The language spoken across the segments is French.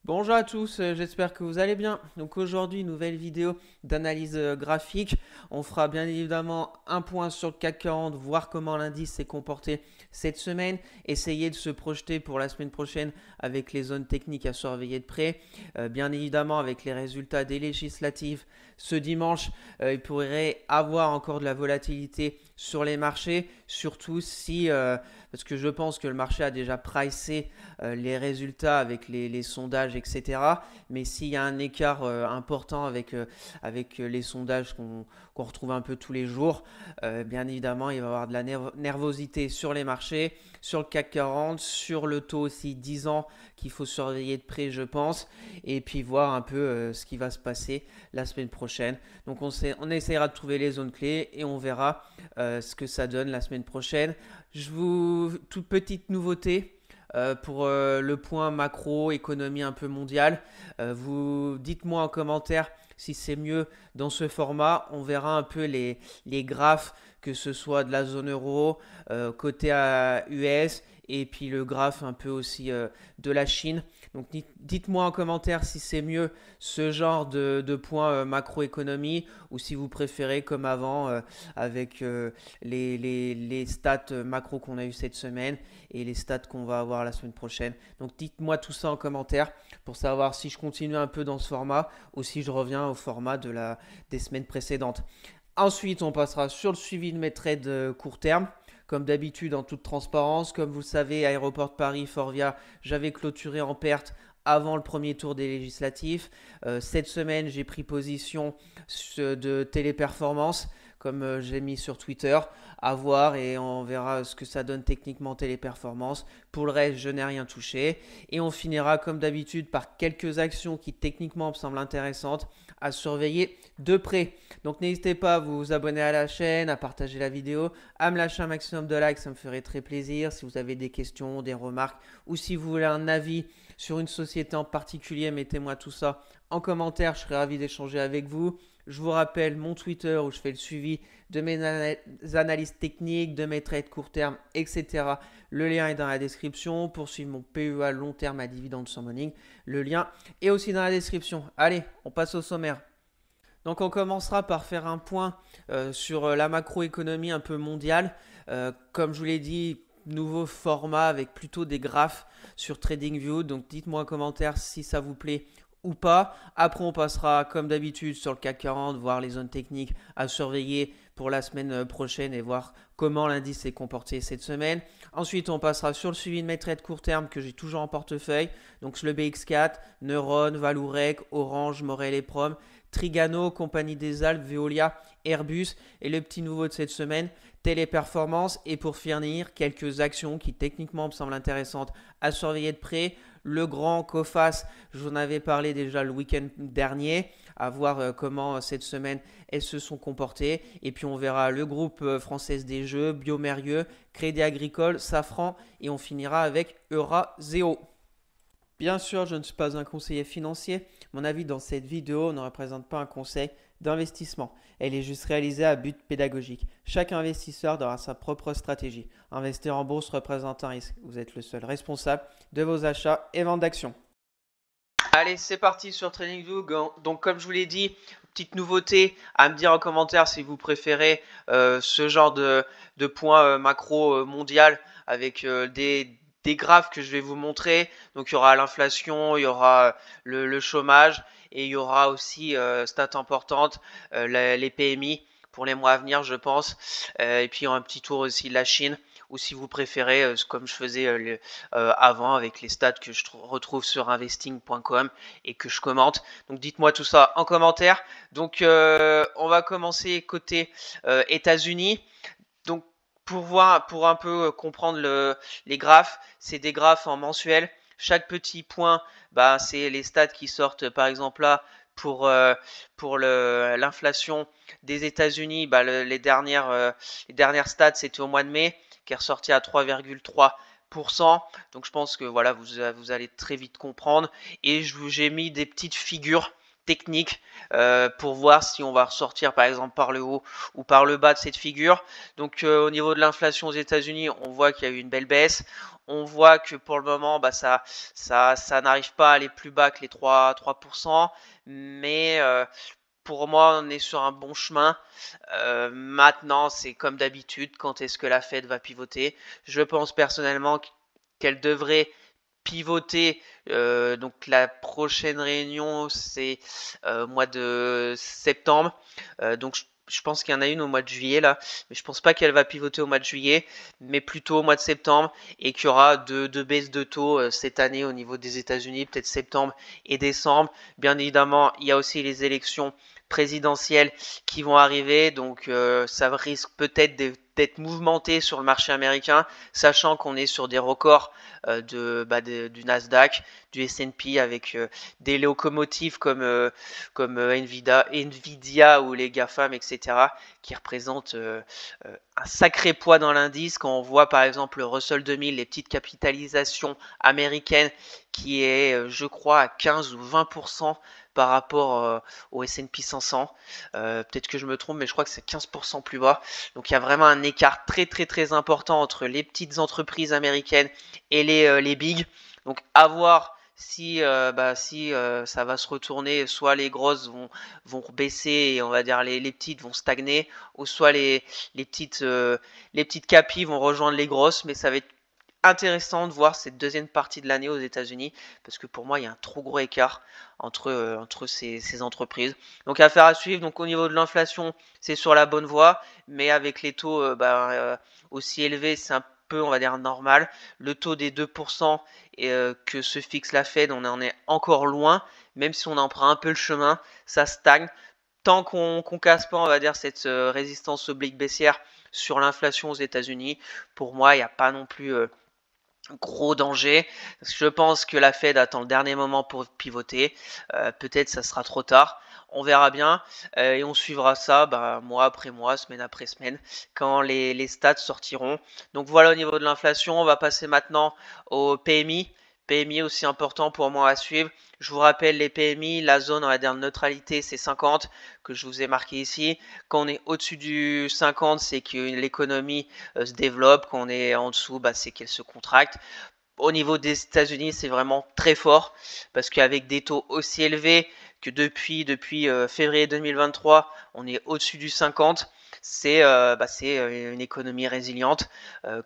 Bonjour à tous, j'espère que vous allez bien. Donc aujourd'hui, nouvelle vidéo d'analyse graphique. On fera bien évidemment un point sur le CAC 40, voir comment l'indice s'est comporté cette semaine, essayer de se projeter pour la semaine prochaine avec les zones techniques à surveiller de près. Bien évidemment, avec les résultats des législatives ce dimanche, il pourrait avoir encore de la volatilité sur les marchés, surtout si, parce que je pense que le marché a déjà pricé les résultats avec les sondages, etc. Mais s'il y a un écart important avec les sondages qu'on retrouve un peu tous les jours, bien évidemment, il va y avoir de la nervosité sur les marchés, sur le CAC 40, sur le taux aussi 10 ans qu'il faut surveiller de près, je pense, et puis voir un peu ce qui va se passer la semaine prochaine. Donc on essaiera de trouver les zones clés et on verra ce que ça donne la semaine prochaine. Toute petite nouveauté, pour le point macro, économie un peu mondiale. Vous dites-moi en commentaire si c'est mieux dans ce format. On verra un peu les graphes, que ce soit de la zone euro, côté US, et puis le graphe un peu aussi de la Chine. Donc dites-moi en commentaire si c'est mieux ce genre de points macroéconomie ou si vous préférez comme avant avec les stats macro qu'on a eu cette semaine et les stats qu'on va avoir la semaine prochaine. Donc dites-moi tout ça en commentaire pour savoir si je continue un peu dans ce format ou si je reviens au format des semaines précédentes. Ensuite, on passera sur le suivi de mes trades court terme. Comme d'habitude, en toute transparence, comme vous le savez, Aéroport de Paris, Forvia, j'avais clôturé en perte avant le premier tour des législatifs. Cette semaine, j'ai pris position de Téléperformance, comme j'ai mis sur Twitter, à voir et on verra ce que ça donne techniquement Téléperformance. Pour le reste, je n'ai rien touché. Et on finira comme d'habitude par quelques actions qui techniquement me semblent intéressantes à surveiller de près. Donc n'hésitez pas à vous abonner à la chaîne, à partager la vidéo, à me lâcher un maximum de likes, ça me ferait très plaisir. Si vous avez des questions, des remarques ou si vous voulez un avis sur une société en particulier, mettez-moi tout ça en commentaire, je serai ravi d'échanger avec vous. Je vous rappelle mon Twitter où je fais le suivi de mes analyses techniques, de mes trades court terme, etc. Le lien est dans la description. Pour suivre mon PEA long terme à dividende sans morning, le lien est aussi dans la description. Allez, on passe au sommaire. Donc on commencera par faire un point sur la macroéconomie un peu mondiale. Comme je vous l'ai dit, nouveau format avec plutôt des graphes sur TradingView. Donc dites-moi en commentaire si ça vous plaît ou pas. Après, on passera comme d'habitude sur le CAC 40, voir les zones techniques à surveiller pour la semaine prochaine et voir comment l'indice s'est comporté cette semaine. Ensuite, on passera sur le suivi de mes trades court terme que j'ai toujours en portefeuille. Donc le BX4, Neuron, Valourec, Orange, Morel et Prom, Trigano, Compagnie des Alpes, Veolia, Airbus et le petit nouveau de cette semaine, Téléperformance. Et pour finir, quelques actions qui techniquement me semblent intéressantes à surveiller de près. Le grand Coface, je vous en avais parlé déjà le week-end dernier, à voir comment cette semaine elles se sont comportées. Et puis on verra le groupe française des jeux, Biomérieux, Crédit Agricole, Safran et on finira avec Euraseo. Bien sûr, je ne suis pas un conseiller financier. Mon avis dans cette vidéo ne représente pas un conseil d'investissement. Elle est juste réalisée à but pédagogique. Chaque investisseur aura sa propre stratégie. Investir en bourse représente un risque. Vous êtes le seul responsable de vos achats et ventes d'actions. Allez, c'est parti sur TradingView. Donc, comme je vous l'ai dit, petite nouveauté à me dire en commentaire si vous préférez ce genre de point macro mondial avec des graphes que je vais vous montrer. Donc, il y aura l'inflation, il y aura le chômage et il y aura aussi, stat importante, les PMI pour les mois à venir, je pense. Et puis, un petit tour aussi de la Chine ou si vous préférez, comme je faisais avant avec les stats que je retrouve sur investing.com et que je commente. Donc dites-moi tout ça en commentaire. Donc on va commencer côté États-Unis. Donc pour un peu comprendre les graphes, c'est des graphes en mensuel. Chaque petit point, bah, c'est les stats qui sortent par exemple là pour l'inflation des États-Unis. Bah, les dernières stats, c'était au mois de mai, qui est ressorti à 3,3%. Donc je pense que voilà, vous allez très vite comprendre. Et j'ai mis des petites figures technique pour voir si on va ressortir par exemple par le haut ou par le bas de cette figure. Donc au niveau de l'inflation aux États-Unis, on voit qu'il y a eu une belle baisse. On voit que pour le moment, ça n'arrive pas à aller plus bas que les 3%, mais pour moi, on est sur un bon chemin. Maintenant, c'est comme d'habitude, quand est-ce que la Fed va pivoter? Je pense personnellement qu'elle devrait pivoter. Donc la prochaine réunion, c'est mois de septembre. Donc je pense qu'il y en a une au mois de juillet là, mais je pense pas qu'elle va pivoter au mois de juillet, mais plutôt au mois de septembre, et qu'il y aura deux baisses de taux cette année au niveau des États-Unis, peut-être septembre et décembre. Bien évidemment, il y a aussi les élections présidentielles qui vont arriver, donc ça risque peut-être d'être mouvementé sur le marché américain, sachant qu'on est sur des records du Nasdaq, du S&P, avec des locomotives comme Nvidia ou les GAFAM, etc., qui représentent un sacré poids dans l'indice. Quand on voit par exemple le Russell 2000, les petites capitalisations américaines, qui est, je crois, à 15 ou 20% par rapport au S&P 500. Peut-être que je me trompe, mais je crois que c'est 15% plus bas. Donc il y a vraiment un écart très très très important entre les petites entreprises américaines et les bigs. Donc à voir si ça va se retourner, soit les grosses vont baisser et on va dire les petites vont stagner, ou soit les petites capis vont rejoindre les grosses, mais ça va être intéressant de voir cette deuxième partie de l'année aux États-Unis, parce que pour moi il y a un trop gros écart entre ces entreprises. Donc affaire à suivre. Donc au niveau de l'inflation, c'est sur la bonne voie, mais avec les taux aussi élevés, c'est un peu, on va dire, normal. Le taux des 2% que se fixe la Fed, on en est encore loin, même si on en prend un peu le chemin, ça stagne. Tant qu'on casse pas, on va dire, cette résistance oblique baissière sur l'inflation aux États-Unis, pour moi, il n'y a pas non plus gros danger. Je pense que la Fed attend le dernier moment pour pivoter. Peut-être ça sera trop tard. On verra bien. Et on suivra ça mois après mois, semaine après semaine, quand les stats sortiront. Donc voilà au niveau de l'inflation. On va passer maintenant au PMI. PMI aussi important pour moi à suivre. Je vous rappelle les PMI, la zone, on va dire, de neutralité, c'est 50, que je vous ai marqué ici. Quand on est au-dessus du 50, c'est que l'économie se développe. Quand on est en dessous, c'est qu'elle se contracte. Au niveau des États-Unis, c'est vraiment très fort, parce qu'avec des taux aussi élevés que depuis février 2023, on est au-dessus du 50. C'est une économie résiliente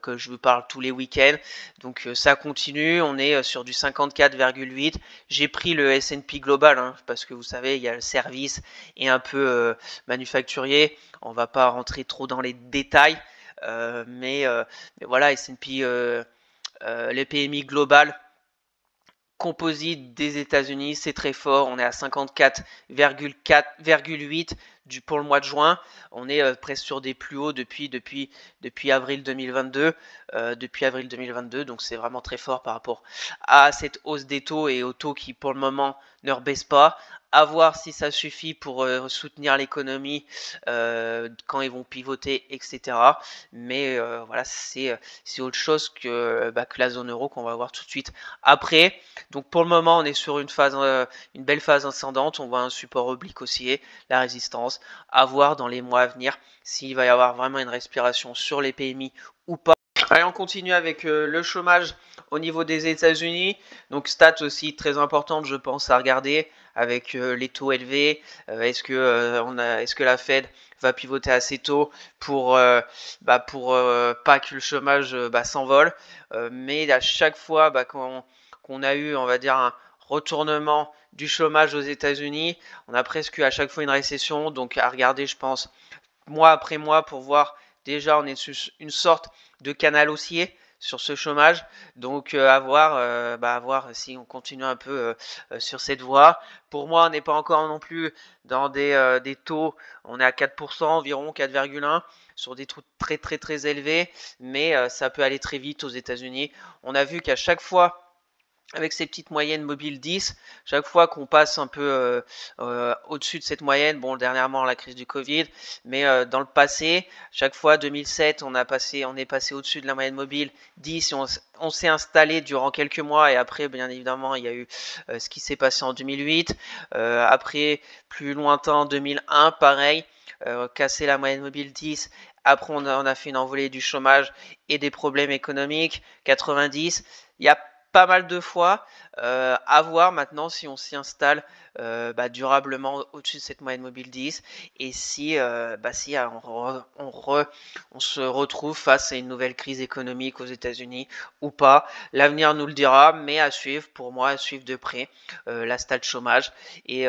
que je vous parle tous les week-ends. Donc ça continue, on est sur du 54,8. J'ai pris le S&P global, parce que vous savez, il y a le service et un peu manufacturier. On va pas rentrer trop dans les détails, mais voilà, S&P, le PMI global composite des États-Unis, c'est très fort. On est à 54,8 pour le mois de juin. On est presque sur des plus hauts depuis avril 2022. Donc c'est vraiment très fort par rapport à cette hausse des taux et aux taux qui pour le moment ne rebaissent pas. À voir si ça suffit pour soutenir l'économie quand ils vont pivoter, etc. Mais voilà, c'est autre chose que la zone euro qu'on va voir tout de suite après. Donc pour le moment, on est sur une belle phase ascendante. On voit un support oblique haussier, la résistance. À voir dans les mois à venir s'il va y avoir vraiment une respiration sur les PMI ou pas. Allez, on continue avec le chômage au niveau des États-Unis. Donc stats aussi très importantes, je pense, à regarder avec les taux élevés. Est-ce que la Fed va pivoter assez tôt pour pas que le chômage s'envole. Mais à chaque fois qu'on a eu, on va dire, un retournement du chômage aux États-Unis, on a presque à chaque fois une récession. Donc à regarder, je pense, mois après mois pour voir. Déjà, on est sur une sorte de canal haussier sur ce chômage. Donc à voir si on continue un peu sur cette voie. Pour moi, on n'est pas encore non plus dans des taux. On est à 4% environ, 4,1 sur des taux très très très élevés. Mais ça peut aller très vite aux États-Unis. On a vu qu'à chaque fois avec ces petites moyennes mobiles 10, chaque fois qu'on passe un peu au-dessus de cette moyenne, bon, dernièrement la crise du Covid, mais dans le passé, chaque fois 2007, on est passé au-dessus de la moyenne mobile 10 et on s'est installé durant quelques mois, et après, bien évidemment, il y a eu ce qui s'est passé en 2008, après, plus lointain, 2001, pareil, casser la moyenne mobile 10. Après, on a fait une envolée du chômage et des problèmes économiques. 90, il y a pas mal de fois. À voir maintenant si on s'y installe durablement au-dessus de cette moyenne mobile 10 et si, on se retrouve face à une nouvelle crise économique aux États-Unis ou pas. L'avenir nous le dira, mais à suivre, pour moi, à suivre de près la stat chômage et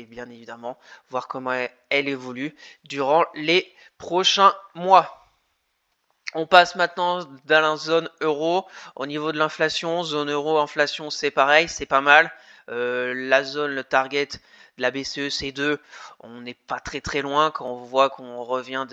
bien évidemment voir comment elle évolue durant les prochains mois. On passe maintenant dans la zone euro. Au niveau de l'inflation, zone euro, inflation, c'est pareil, c'est pas mal. La zone, le target de la BCE, c'est 2. On n'est pas très loin quand on voit qu'on revient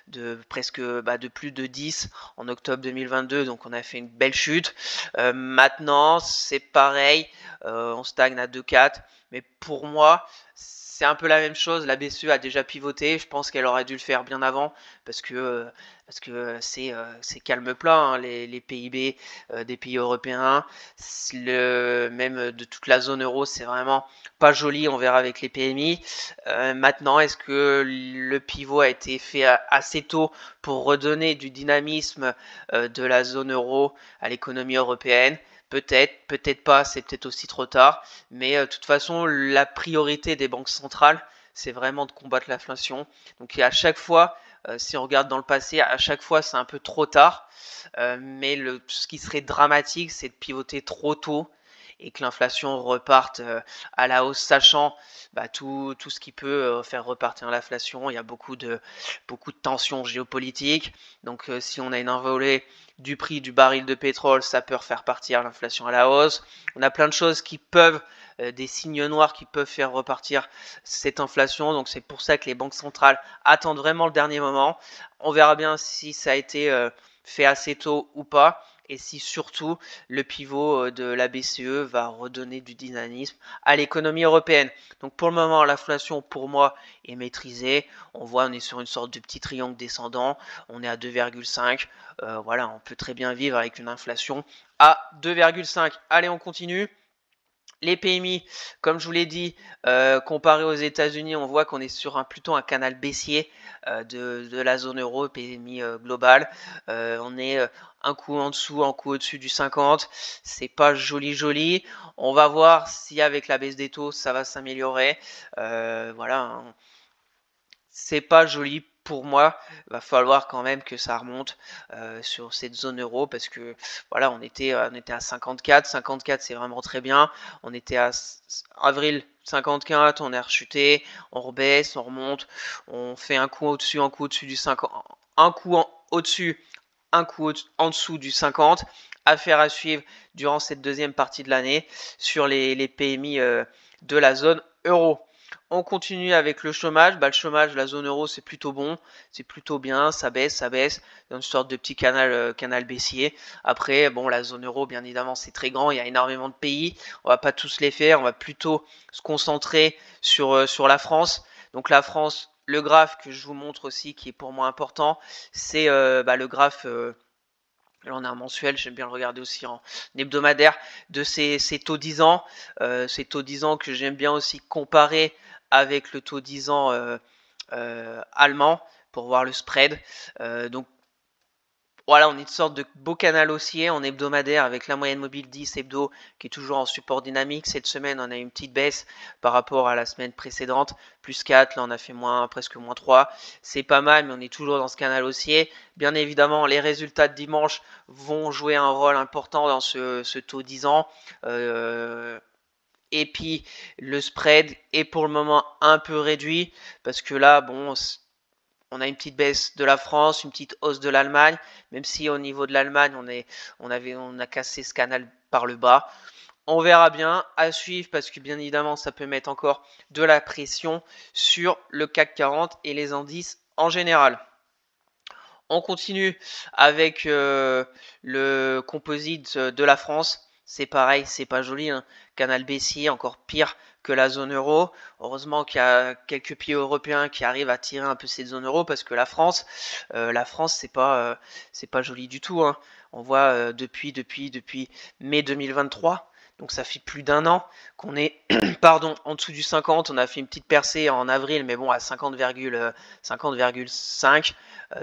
de presque de plus de 10 en octobre 2022. Donc on a fait une belle chute. Maintenant, c'est pareil. On stagne à 2,4. Mais pour moi, c'est un peu la même chose. La BCE a déjà pivoté. Je pense qu'elle aurait dû le faire bien avant parce que c'est calme plat, hein, les PIB des pays européens, même de toute la zone euro, c'est vraiment pas joli. On verra avec les PMI. Maintenant, est-ce que le pivot a été fait assez tôt pour redonner du dynamisme de la zone euro à l'économie européenne? Peut-être, peut-être pas, c'est peut-être aussi trop tard. Mais de toute façon, la priorité des banques centrales, c'est vraiment de combattre l'inflation. Donc à chaque fois, si on regarde dans le passé, à chaque fois c'est un peu trop tard. Mais ce qui serait dramatique, c'est de pivoter trop tôt et que l'inflation reparte à la hausse, sachant tout ce qui peut faire repartir l'inflation. Il y a beaucoup de tensions géopolitiques. Donc si on a une envolée du prix du baril de pétrole, ça peut faire partir l'inflation à la hausse. On a plein de choses qui peuvent, des signes noirs qui peuvent faire repartir cette inflation. Donc c'est pour ça que les banques centrales attendent vraiment le dernier moment. On verra bien si ça a été fait assez tôt ou pas, et si surtout le pivot de la BCE va redonner du dynamisme à l'économie européenne. Donc pour le moment, l'inflation pour moi est maîtrisée. On voit, on est sur une sorte de petit triangle descendant. On est à 2,5. Voilà, on peut très bien vivre avec une inflation à 2,5. Allez, on continue. Les PMI, comme je vous l'ai dit, comparé aux États-Unis, on voit qu'on est sur plutôt un canal baissier de la zone euro, PMI global. On est un coup en dessous, un coup au-dessus du 50. C'est pas joli. On va voir si avec la baisse des taux, ça va s'améliorer. Voilà, hein. C'est pas joli pour moi. Il va falloir quand même que ça remonte sur cette zone euro parce que voilà, on était à 54. 54, c'est vraiment très bien. On était à avril 54, on est rechuté, on rebaisse, on remonte, on fait un coup au-dessus, un coup au-dessus du 50, un coup au-dessus, un coup en dessous du 50. Affaire à suivre durant cette deuxième partie de l'année sur les PMI de la zone euro. On continue avec le chômage. Le chômage, la zone euro, c'est plutôt bon, c'est plutôt bien, ça baisse, dans une sorte de petit canal baissier. Après, bon, la zone euro, bien évidemment, c'est très grand, il y a énormément de pays. On va pas tous les faire, on va plutôt se concentrer sur la France. Donc la France, le graphe que je vous montre aussi, qui est pour moi important, c'est le graphe. Là, on a un mensuel, j'aime bien le regarder aussi en hebdomadaire, de ces taux 10 ans. Ces taux 10 ans que j'aime bien aussi comparer avec le taux 10 ans allemand pour voir le spread. Donc voilà, on est une sorte de beau canal haussier en hebdomadaire avec la moyenne mobile 10 hebdo qui est toujours en support dynamique. Cette semaine, on a une petite baisse par rapport à la semaine précédente, plus 4, là on a fait presque moins 3. C'est pas mal, mais on est toujours dans ce canal haussier. Bien évidemment, les résultats de dimanche vont jouer un rôle important dans ce taux 10 ans. Et puis le spread est pour le moment un peu réduit parce que là, bon, on a une petite baisse de la France, une petite hausse de l'Allemagne, même si au niveau de l'Allemagne, on a cassé ce canal par le bas. On verra bien, à suivre, parce que bien évidemment, ça peut mettre encore de la pression sur le CAC 40 et les indices en général. On continue avec le composite de la France. c'est pareil, c'est pas joli, hein. Canal baissier, encore pire que la zone euro. Heureusement qu'il y a quelques pays européens qui arrivent à tirer un peu cette zone euro, parce que la France, c'est pas joli du tout, hein. On voit depuis mai 2023, donc ça fait plus d'un an qu'on est pardon, en dessous du 50. On a fait une petite percée en avril, mais bon, à 50,5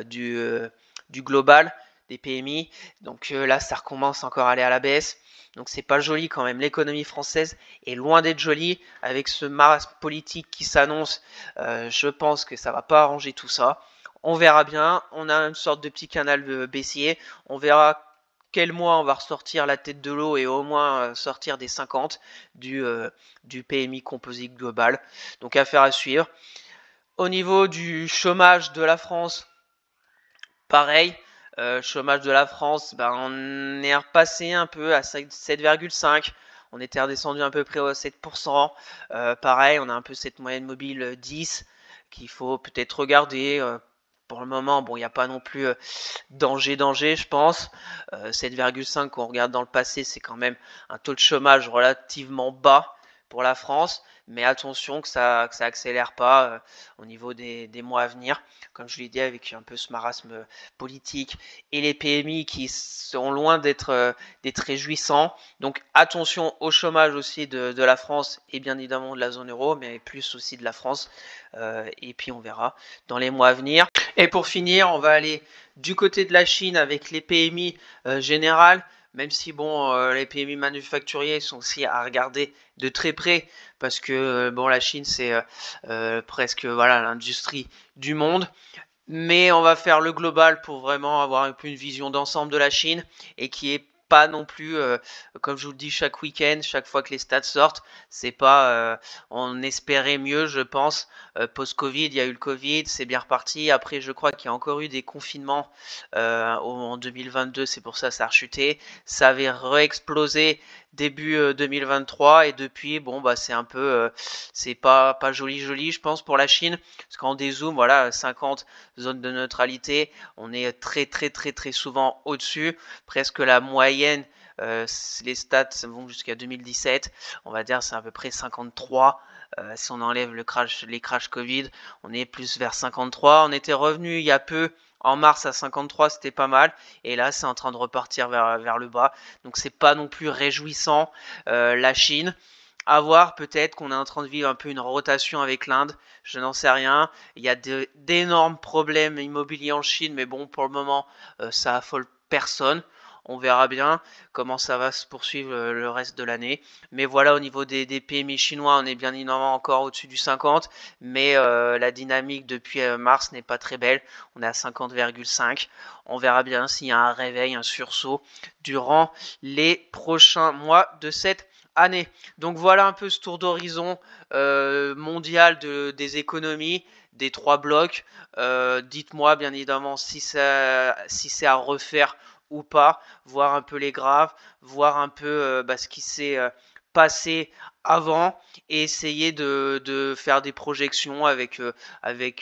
du global des PMI. Donc là, ça recommence encore à aller à la baisse. Donc c'est pas joli quand même. L'économie française est loin d'être jolie avec ce marasme politique qui s'annonce. Je pense que ça va pas arranger tout ça. On verra bien. On a une sorte de petit canal baissier. On verra quel mois on va ressortir la tête de l'eau et au moins sortir des 50 du PMI composite global. Donc affaire à suivre. Au niveau du chômage de la France, pareil. Chômage de la France, on est repassé un peu à 7,5. On était redescendu à peu près à 7%. Pareil, on a un peu cette moyenne mobile 10 qu'il faut peut-être regarder. Pour le moment, bon, il n'y a pas non plus danger, je pense. 7,5, quand on regarde dans le passé, c'est quand même un taux de chômage relativement bas pour la France. Mais attention que ça accélère pas au niveau des mois à venir. Comme je l'ai dit, avec un peu ce marasme politique et les PMI qui sont loin d'être réjouissants. Donc attention au chômage aussi de la France et bien évidemment de la zone euro, mais plus aussi de la France. Et puis on verra dans les mois à venir. Et pour finir, on va aller du côté de la Chine avec les PMI générales. Même si bon, les PMI manufacturiers sont aussi à regarder de très près, parce que bon, la Chine c'est presque voilà l'industrie du monde. Mais on va faire le global pour vraiment avoir un peu une vision d'ensemble de la Chine et qui est pas non plus, comme je vous le dis chaque week-end, chaque fois que les stats sortent, c'est pas, on espérait mieux, je pense. Post-Covid, il y a eu le Covid, c'est bien reparti. Après, je crois qu'il y a encore eu des confinements en 2022, c'est pour ça que ça a rechuté. Ça avait re-explosé début 2023 et depuis, bon, c'est un peu, c'est pas joli, je pense, pour la Chine. Parce qu'en dézoom, voilà, 50 zone de neutralité, on est très souvent au-dessus, presque la moyenne. Les stats vont jusqu'à 2017, on va dire c'est à peu près 53. Si on enlève les crash Covid, on est plus vers 53. On était revenu il y a peu en mars à 53, c'était pas mal, et là c'est en train de repartir vers le bas, donc c'est pas non plus réjouissant. La Chine, à voir, peut-être qu'on est en train de vivre un peu une rotation avec l'Inde, je n'en sais rien. Il y a d'énormes problèmes immobiliers en Chine, mais bon, pour le moment, ça affole personne. On verra bien comment ça va se poursuivre le reste de l'année. Mais voilà, au niveau des PMI chinois, on est bien évidemment encore au-dessus du 50. Mais la dynamique depuis mars n'est pas très belle. On est à 50,5. On verra bien s'il y a un réveil, un sursaut durant les prochains mois de cette année. Donc voilà un peu ce tour d'horizon mondial des économies, des trois blocs. Dites-moi bien évidemment si c'est à refaire ou pas, voir un peu les graphes, voir un peu ce qui s'est passé avant et essayer de faire des projections avec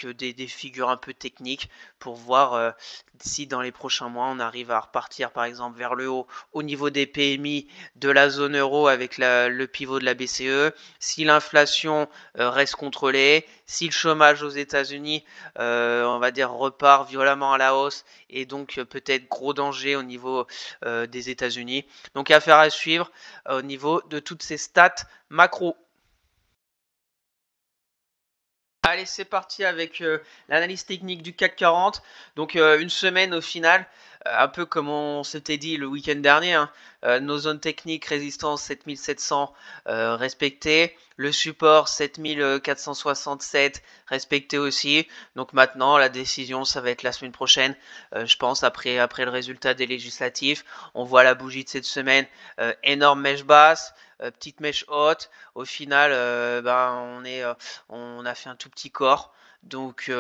des figures un peu techniques pour voir si dans les prochains mois on arrive à repartir par exemple vers le haut au niveau des PMI de la zone euro avec le pivot de la BCE, si l'inflation reste contrôlée, si le chômage aux États-Unis on va dire repart violemment à la hausse et donc peut-être gros danger au niveau des États-Unis. Donc affaire à suivre au niveau de toutes ces stats macro. Allez, c'est parti avec l'analyse technique du CAC 40. Donc une semaine au final, un peu comme on s'était dit le week-end dernier, hein, nos zones techniques, résistance 7700 respectées, le support 7467 respecté aussi. Donc maintenant, la décision, ça va être la semaine prochaine, je pense, après le résultat des législatifs. On voit la bougie de cette semaine, énorme mèche basse, petite mèche haute. Au final, on a fait un tout petit corps. Donc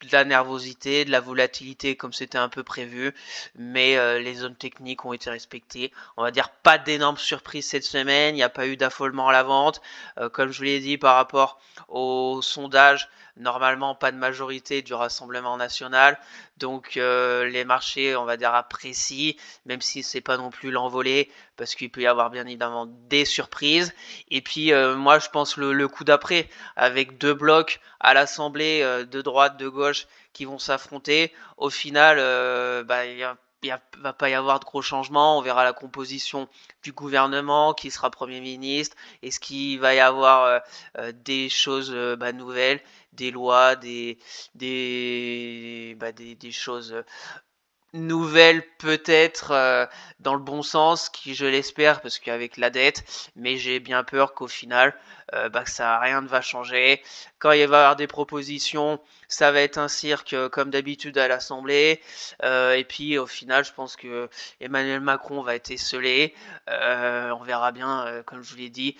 de la nervosité, de la volatilité comme c'était un peu prévu, mais les zones techniques ont été respectées. On va dire pas d'énormes surprises cette semaine, il n'y a pas eu d'affolement à la vente. Comme je vous l'ai dit par rapport au sondage, normalement pas de majorité du Rassemblement national, donc les marchés, on va dire, apprécient, même si c'est pas non plus l'envolée, parce qu'il peut y avoir bien évidemment des surprises. Et puis moi je pense le coup d'après, avec deux blocs à l'Assemblée de droite, de gauche, qui vont s'affronter, au final, va pas y avoir de gros changements. On verra la composition du gouvernement, qui sera Premier ministre, est-ce qu'il va y avoir des choses nouvelles, des lois, des choses nouvelle peut-être dans le bon sens, qui je l'espère, parce qu'avec la dette, mais j'ai bien peur qu'au final, ça rien ne va changer. Quand il va y avoir des propositions, ça va être un cirque comme d'habitude à l'Assemblée, et puis au final, je pense que Emmanuel Macron va être esseulé. On verra bien, comme je vous l'ai dit.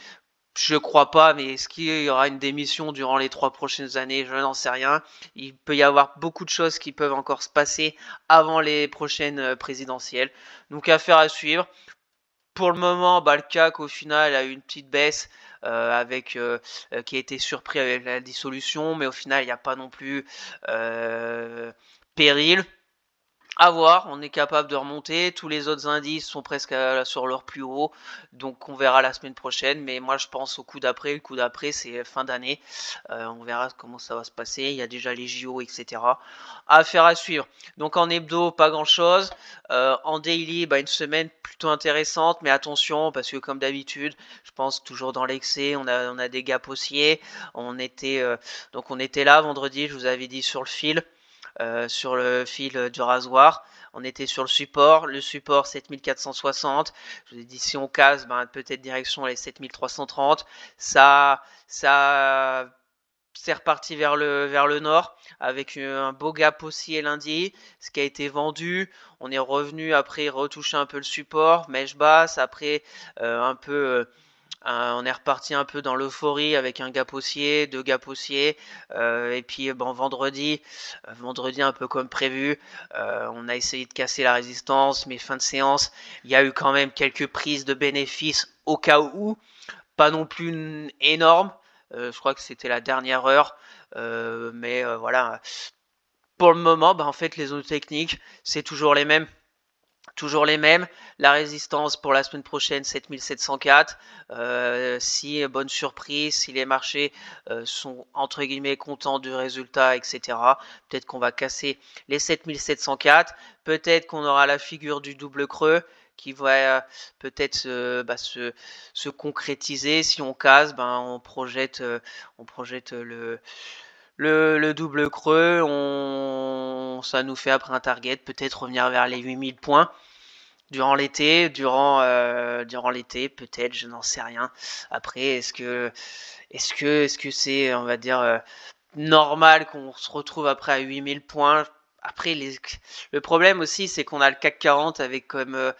Je crois pas, mais est-ce qu'il y aura une démission durant les 3 prochaines années? Je n'en sais rien. Il peut y avoir beaucoup de choses qui peuvent encore se passer avant les prochaines présidentielles. Donc affaire à suivre. Pour le moment, le CAC au final a eu une petite baisse qui a été surpris avec la dissolution, mais au final il n'y a pas non plus péril. À voir, on est capable de remonter. Tous les autres indices sont presque sur leur plus haut. Donc on verra la semaine prochaine. Mais moi je pense au coup d'après. Le coup d'après c'est fin d'année. On verra comment ça va se passer. Il y a déjà les JO, etc. Affaire à suivre. Donc en hebdo, pas grand chose. En daily, une semaine plutôt intéressante. Mais attention, parce que comme d'habitude, je pense toujours dans l'excès. On a des gaps haussiers. On était là vendredi, je vous avais dit sur le fil. Sur le fil du rasoir. On était sur le support 7460. Je vous ai dit si on casse, peut-être direction les 7330. Ça c'est reparti vers le nord avec un beau gap haussier lundi, ce qui a été vendu. On est revenu après retoucher un peu le support, mèche basse, après on est reparti un peu dans l'euphorie avec un gap haussier, deux gaps haussiers, et puis vendredi un peu comme prévu, on a essayé de casser la résistance, mais fin de séance, il y a eu quand même quelques prises de bénéfices au cas où, pas non plus énormes, je crois que c'était la dernière heure, mais voilà. Pour le moment, en fait, les zones techniques, c'est toujours les mêmes. La résistance pour la semaine prochaine, 7704. Si bonne surprise, si les marchés sont entre guillemets contents du résultat, etc., peut-être qu'on va casser les 7704. Peut-être qu'on aura la figure du double creux qui va peut-être se concrétiser. Si on casse, on projette le double creux, ça nous fait après un target, peut-être revenir vers les 8000 points durant l'été, peut-être, je n'en sais rien. Après, est-ce que c'est, on va dire, normal qu'on se retrouve après à 8000 points? Après, le problème aussi, c'est qu'on a le CAC 40 avec comme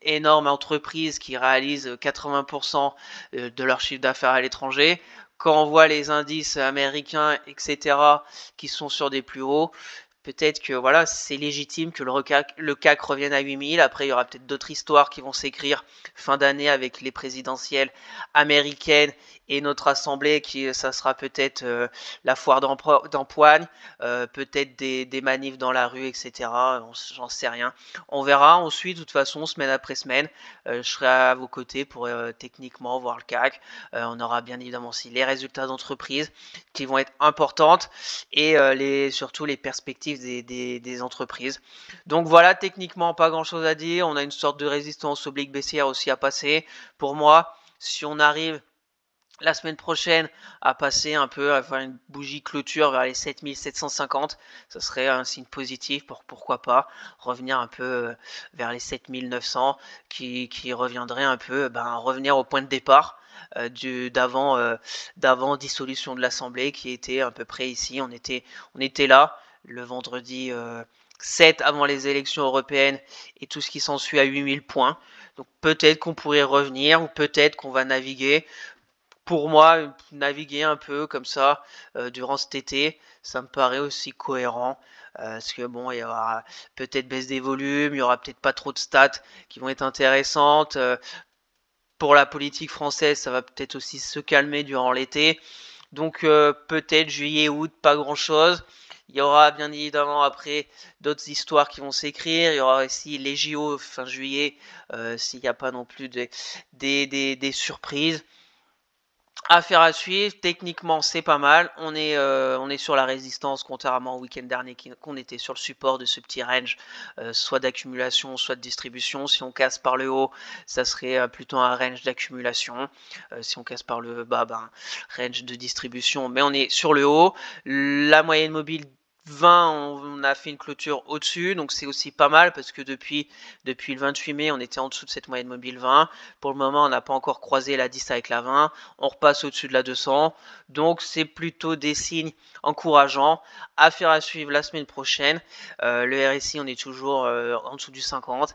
énorme entreprise qui réalise 80% de leur chiffre d'affaires à l'étranger. Quand on voit les indices américains, etc., qui sont sur des plus hauts, peut-être que voilà, c'est légitime que le CAC revienne à 8000. Après, il y aura peut-être d'autres histoires qui vont s'écrire fin d'année avec les présidentielles américaines et notre assemblée, ça sera peut-être la foire d'empoigne, peut-être des manifs dans la rue, etc. J'en sais rien. On verra. On suit de toute façon semaine après semaine. Je serai à vos côtés pour techniquement voir le CAC. On aura bien évidemment aussi les résultats d'entreprise qui vont être importantes et surtout les perspectives des entreprises. Donc voilà, techniquement pas grand chose à dire. On a une sorte de résistance oblique baissière aussi à passer. Pour moi, si on arrive la semaine prochaine à passer un peu, à faire une bougie clôture vers les 7750, ça serait un signe positif pour pourquoi pas revenir un peu vers les 7900 qui reviendrait un peu revenir au point de départ d'avant dissolution de l'Assemblée qui était à peu près ici. On était là le vendredi 7 avant les élections européennes et tout ce qui s'ensuit à 8000 points. Donc peut-être qu'on pourrait revenir ou peut-être qu'on va naviguer pour moi, naviguer un peu comme ça durant cet été, ça me paraît aussi cohérent. Parce que bon, il y aura peut-être baisse des volumes, il y aura peut-être pas trop de stats qui vont être intéressantes. Pour la politique française, ça va peut-être aussi se calmer durant l'été. Donc peut-être juillet, août, pas grand-chose. Il y aura bien évidemment après d'autres histoires qui vont s'écrire. Il y aura aussi les JO fin juillet, s'il n'y a pas non plus des surprises. Affaire à suivre, techniquement c'est pas mal, on est sur la résistance contrairement au week-end dernier qu'on était sur le support de ce petit range, soit d'accumulation, soit de distribution. Si on casse par le haut, ça serait plutôt un range d'accumulation, si on casse par le bas, range de distribution, mais on est sur le haut. La moyenne mobile 20, on a fait une clôture au-dessus, donc c'est aussi pas mal parce que depuis le 28 mai, on était en dessous de cette moyenne mobile 20. Pour le moment, on n'a pas encore croisé la 10 avec la 20. On repasse au-dessus de la 200. Donc, c'est plutôt des signes encourageants. Affaire à suivre la semaine prochaine. Le RSI, on est toujours en dessous du 50.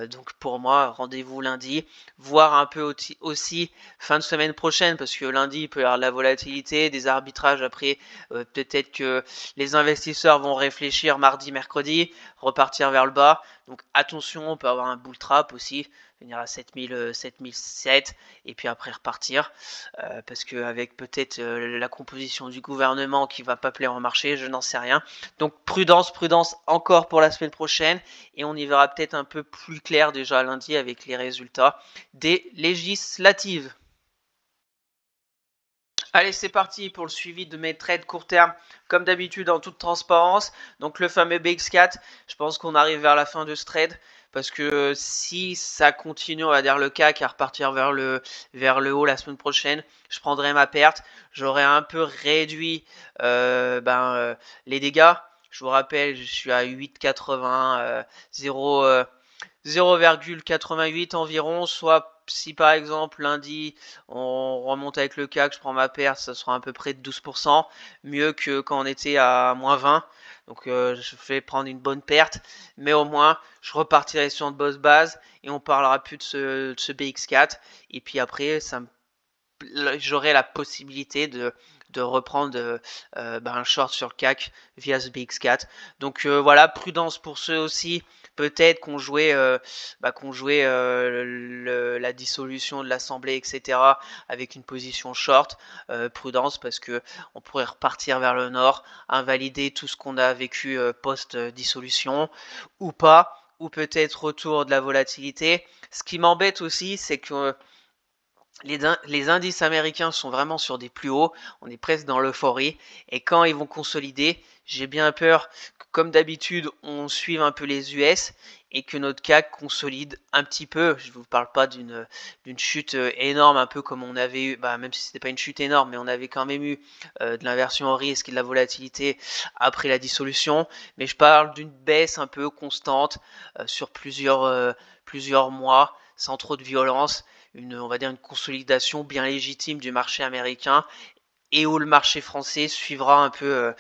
Donc, pour moi, rendez-vous lundi. Voir un peu aussi fin de semaine prochaine parce que lundi, il peut y avoir de la volatilité, des arbitrages après. Peut-être que les investisseurs vont réfléchir mardi, mercredi, repartir vers le bas. Donc attention, on peut avoir un bull trap aussi, venir à 7000, 7007 et puis après repartir. Parce qu'avec peut-être la composition du gouvernement qui va pas plaire au marché, je n'en sais rien. Donc prudence, prudence encore pour la semaine prochaine. Et on y verra peut-être un peu plus clair déjà lundi avec les résultats des législatives. Allez, c'est parti pour le suivi de mes trades court terme, comme d'habitude en toute transparence. Donc le fameux BX4, je pense qu'on arrive vers la fin de ce trade, parce que si ça continue, on va dire le CAC à repartir vers le haut la semaine prochaine, je prendrai ma perte. J'aurai un peu réduit les dégâts. Je vous rappelle, je suis à 8,80, 0,88 environ, soit si par exemple lundi on remonte avec le CAC, je prends ma perte, ça sera à peu près de 12%, mieux que quand on était à moins 20. Donc je vais prendre une bonne perte, mais au moins je repartirai sur une bonne base et on parlera plus de ce BX4. Et puis après, j'aurai la possibilité de reprendre un short sur le CAC via ce BX4. Donc voilà, prudence pour ceux aussi peut-être qu'on jouait, la dissolution de l'Assemblée, etc. avec une position short. Prudence parce que on pourrait repartir vers le nord, invalider tout ce qu'on a vécu post-dissolution ou pas, ou peut-être retour de la volatilité. Ce qui m'embête aussi, c'est que les indices américains sont vraiment sur des plus hauts, on est presque dans l'euphorie, et quand ils vont consolider, j'ai bien peur que, comme d'habitude, on suive un peu les US et que notre CAC consolide un petit peu. Je ne vous parle pas d'une chute énorme, un peu comme on avait eu, même si c'était pas une chute énorme, mais on avait quand même eu de l'inversion au risque et de la volatilité après la dissolution, mais je parle d'une baisse un peu constante sur plusieurs mois, sans trop de violence. On va dire une consolidation bien légitime du marché américain et où le marché français suivra un peu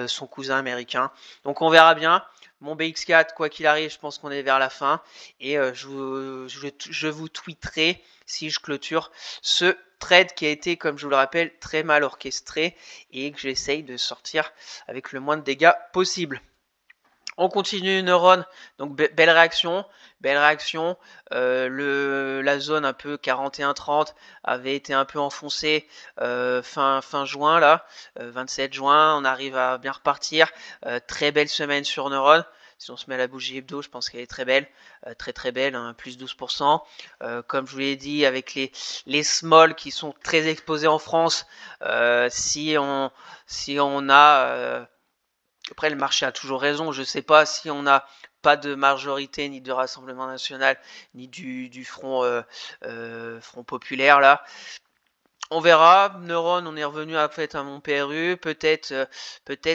son cousin américain. Donc on verra bien. Mon BX4, quoi qu'il arrive, je pense qu'on est vers la fin. Et je vous tweeterai si je clôture ce trade qui a été, comme je vous le rappelle, très mal orchestré et que j'essaye de sortir avec le moins de dégâts possible. On continue Neuron, donc belle réaction. La zone un peu 41-30 avait été un peu enfoncée fin juin là, 27 juin. On arrive à bien repartir. Très belle semaine sur Neuron. Si on se met à la bougie hebdo, je pense qu'elle est très belle, très belle, hein, plus 12%. Comme je vous l'ai dit, avec les small qui sont très exposés en France, si on a après, le marché a toujours raison. Je ne sais pas si on n'a pas de majorité ni de Rassemblement national, ni du Front populaire là. On verra. Neuron, on est revenu à mon PRU. Peut-être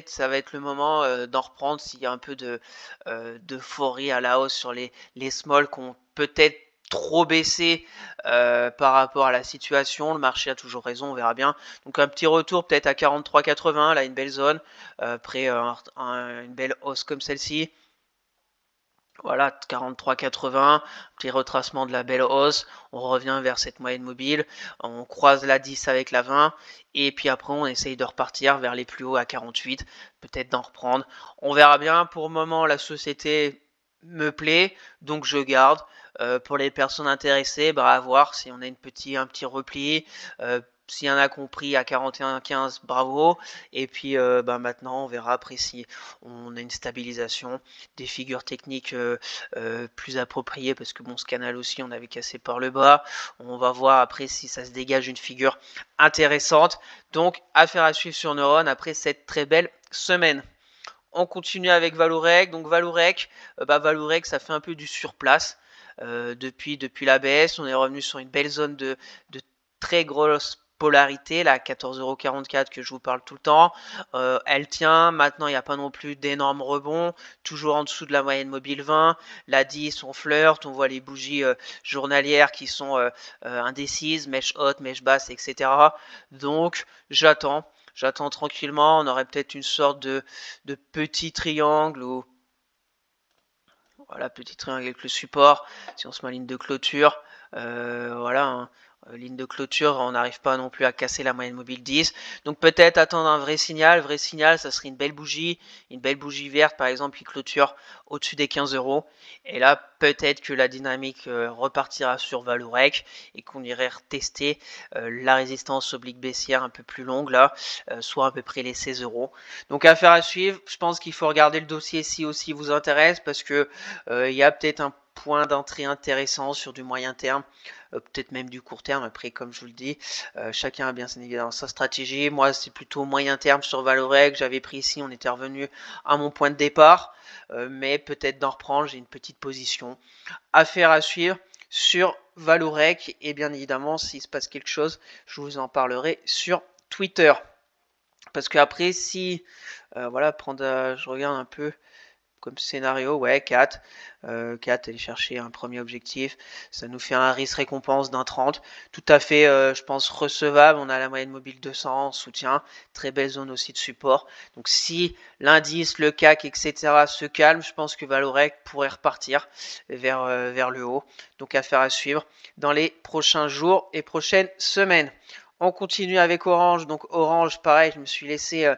ça va être le moment d'en reprendre s'il y a un peu d'euphorie à la hausse sur les small qui ont peut-être trop baissé par rapport à la situation. Le marché a toujours raison, on verra bien. Donc un petit retour peut-être à 43,80, là une belle zone, après une belle hausse comme celle-ci. Voilà, 43,80, petit retracement de la belle hausse, on revient vers cette moyenne mobile, on croise la 10 avec la 20, et puis après on essaye de repartir vers les plus hauts à 48, peut-être d'en reprendre. On verra bien, pour le moment la société me plaît, donc je garde. Pour les personnes intéressées, bah, à voir si on a un petit repli. S'il y en a compris à 41,15, bravo. Et puis bah, maintenant, on verra après si on a une stabilisation, des figures techniques plus appropriées, parce que bon, ce canal aussi, on avait cassé par le bas. On va voir après si ça se dégage une figure intéressante. Donc, affaire à suivre sur Neuron après cette très belle semaine. On continue avec Valorec. Donc Valorec, ça fait un peu du surplace. Depuis la baisse, on est revenu sur une belle zone de très grosse polarité, la 14,44 € que je vous parle tout le temps. Elle tient, maintenant il n'y a pas non plus d'énormes rebonds, toujours en dessous de la moyenne mobile 20. La 10, on flirte, on voit les bougies journalières qui sont indécises, mèche haute, mèche basse, etc. Donc j'attends tranquillement. On aurait peut-être une sorte de petit triangle ou voilà, petit triangle avec le support. Si on se met en ligne de clôture, voilà, hein, ligne de clôture, on n'arrive pas non plus à casser la moyenne mobile 10. Donc peut-être attendre un vrai signal. Vrai signal, ça serait une belle bougie verte par exemple qui clôture au-dessus des 15 €. Et là, peut-être que la dynamique repartira sur Valorec et qu'on irait retester la résistance oblique baissière un peu plus longue là, soit à peu près les 16 €. Donc affaire à suivre. Je pense qu'il faut regarder le dossier si aussi vous intéresse, parce que il y a peut-être un point d'entrée intéressant sur du moyen terme, peut-être même du court terme. Après, comme je vous le dis, chacun a bien évidemment sa stratégie. Moi, c'est plutôt moyen terme sur Valorec. J'avais pris ici, on était revenu à mon point de départ, mais peut-être d'en reprendre. J'ai une petite position. Affaire à suivre sur Valorec, et bien évidemment, s'il se passe quelque chose, je vous en parlerai sur Twitter. Parce qu'après, si, voilà, je regarde un peu comme scénario, ouais, 4. 4, aller chercher un premier objectif. Ça nous fait un risque-récompense d'un 30. Tout à fait, je pense, recevable. On a la moyenne mobile 200 en soutien. Très belle zone aussi de support. Donc si l'indice, le CAC, etc. se calme, je pense que Valorec pourrait repartir vers le haut. Donc affaire à suivre dans les prochains jours et prochaines semaines. On continue avec Orange. Donc Orange, pareil, je me suis laissé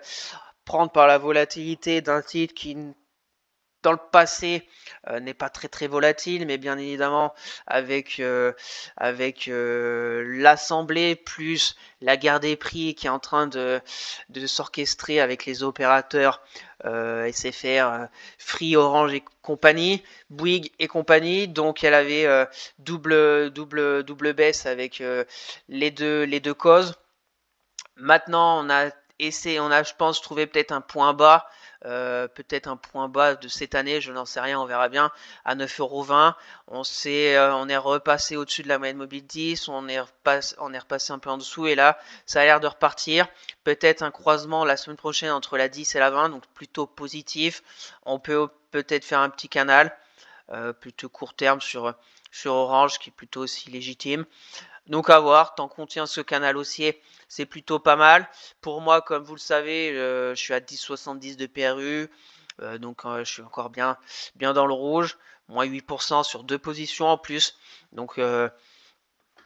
prendre par la volatilité d'un titre qui, dans le passé, n'est pas très volatile, mais bien évidemment avec l'Assemblée plus la guerre des prix qui est en train de s'orchestrer avec les opérateurs SFR, Free, Orange et compagnie, Bouygues et compagnie. Donc elle avait double baisse avec les deux causes. Maintenant, on a, je pense, trouvé peut-être un point bas. De cette année, je n'en sais rien, on verra bien, à 9,20 €. On est repassé au-dessus de la moyenne mobile 10, on est repassé un peu en dessous, et là, ça a l'air de repartir. Peut-être un croisement la semaine prochaine entre la 10 et la 20, donc plutôt positif. On peut peut-être faire un petit canal, plutôt court terme sur Orange, qui est plutôt aussi légitime. Donc à voir, tant qu'on tient ce canal haussier, c'est plutôt pas mal. Pour moi, comme vous le savez, je suis à 10,70 de PRU, donc je suis encore bien dans le rouge, moins 8% sur deux positions en plus. Donc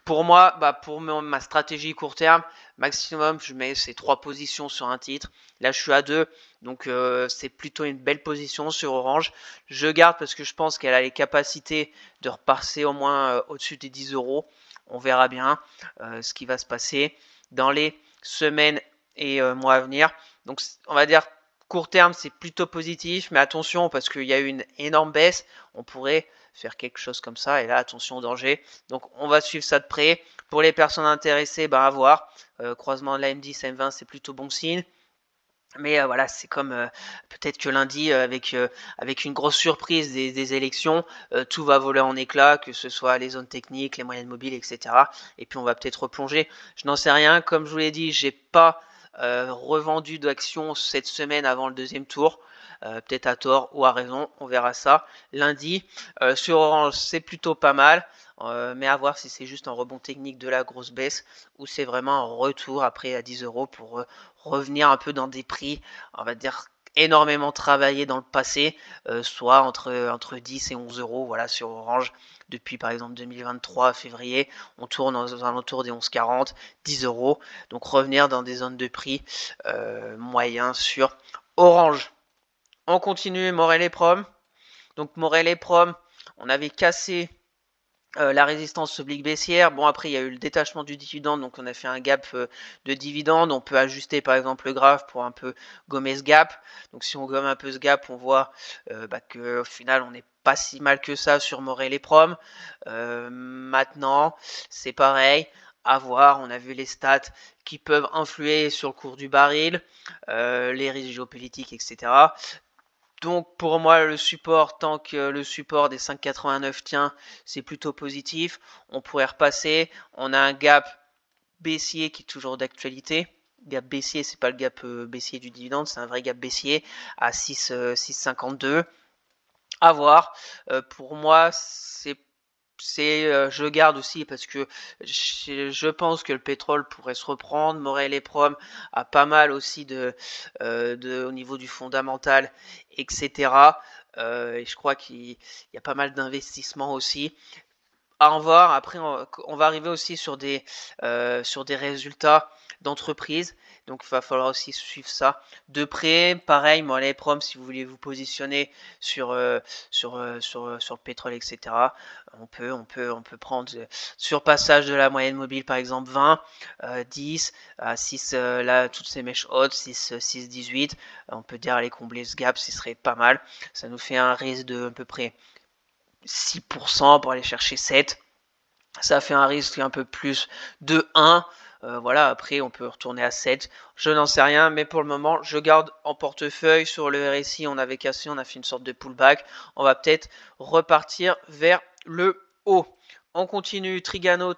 pour moi, pour ma stratégie court terme, maximum, je mets ces 3 positions sur un titre. Là, je suis à 2, donc c'est plutôt une belle position sur Orange. Je garde parce que je pense qu'elle a les capacités de repasser au moins au-dessus des 10 €. On verra bien ce qui va se passer dans les semaines et mois à venir. Donc, on va dire court terme, c'est plutôt positif, mais attention parce qu'il y a eu une énorme baisse. On pourrait faire quelque chose comme ça, et là, attention, danger. Donc, on va suivre ça de près. Pour les personnes intéressées, à voir. Croisement de la M10, M20, c'est plutôt bon signe. Mais voilà, c'est comme peut-être que lundi, avec une grosse surprise des élections, tout va voler en éclats, que ce soit les zones techniques, les moyennes mobiles, etc. Et puis on va peut-être replonger. Je n'en sais rien. Comme je vous l'ai dit, j'ai pas revendu d'actions cette semaine avant le deuxième tour. Peut-être à tort ou à raison, on verra ça lundi. Sur Orange, c'est plutôt pas mal. Mais à voir si c'est juste un rebond technique de la grosse baisse ou c'est vraiment un retour après à 10 € pour revenir un peu dans des prix, on va dire, énormément travaillé dans le passé, soit entre 10 et 11 euros, voilà, sur Orange. Depuis par exemple 2023 février, on tourne aux alentours des 11,40, 10 euros. Donc revenir dans des zones de prix moyens sur Orange. On continue, Morel et Prom. Donc Morel et Prom, on avait cassé la résistance oblique baissière. Bon, après, il y a eu le détachement du dividende, donc on a fait un gap de dividende. On peut ajuster par exemple le graphe pour un peu gommer ce gap. Donc si on gomme un peu ce gap, on voit qu'au final, on n'est pas si mal que ça sur Morel et Prom. Maintenant, c'est pareil. À voir, on a vu les stats qui peuvent influer sur le cours du baril, les risques géopolitiques, etc. Donc pour moi le support, tant que le support des 5,89 tient, c'est plutôt positif. On pourrait repasser. On a un gap baissier qui est toujours d'actualité. Gap baissier, c'est pas le gap baissier du dividende, c'est un vrai gap baissier à 6,52. À voir. Pour moi, je garde aussi parce que je pense que le pétrole pourrait se reprendre. Morel et Prom a pas mal aussi au niveau du fondamental, etc. Et je crois qu'il y a pas mal d'investissements aussi. À en voir. Après, on va arriver aussi sur des résultats d'entreprise. Donc, il va falloir aussi suivre ça de près. Pareil, moi, les proms, si vous voulez vous positionner sur le pétrole, etc. On peut prendre surpassage de la moyenne mobile, par exemple 20, 10, à 6, là, toutes ces mèches hautes, 6, 6, 18. On peut dire aller combler ce gap, ce serait pas mal. Ça nous fait un risque de à peu près 6% pour aller chercher 7. Ça fait un risque un peu plus de 1. Voilà, après on peut retourner à 7. Je n'en sais rien, mais pour le moment, je garde en portefeuille. Sur le RSI, on avait cassé, on a fait une sorte de pullback. On va peut-être repartir vers le haut. On continue, Trigano,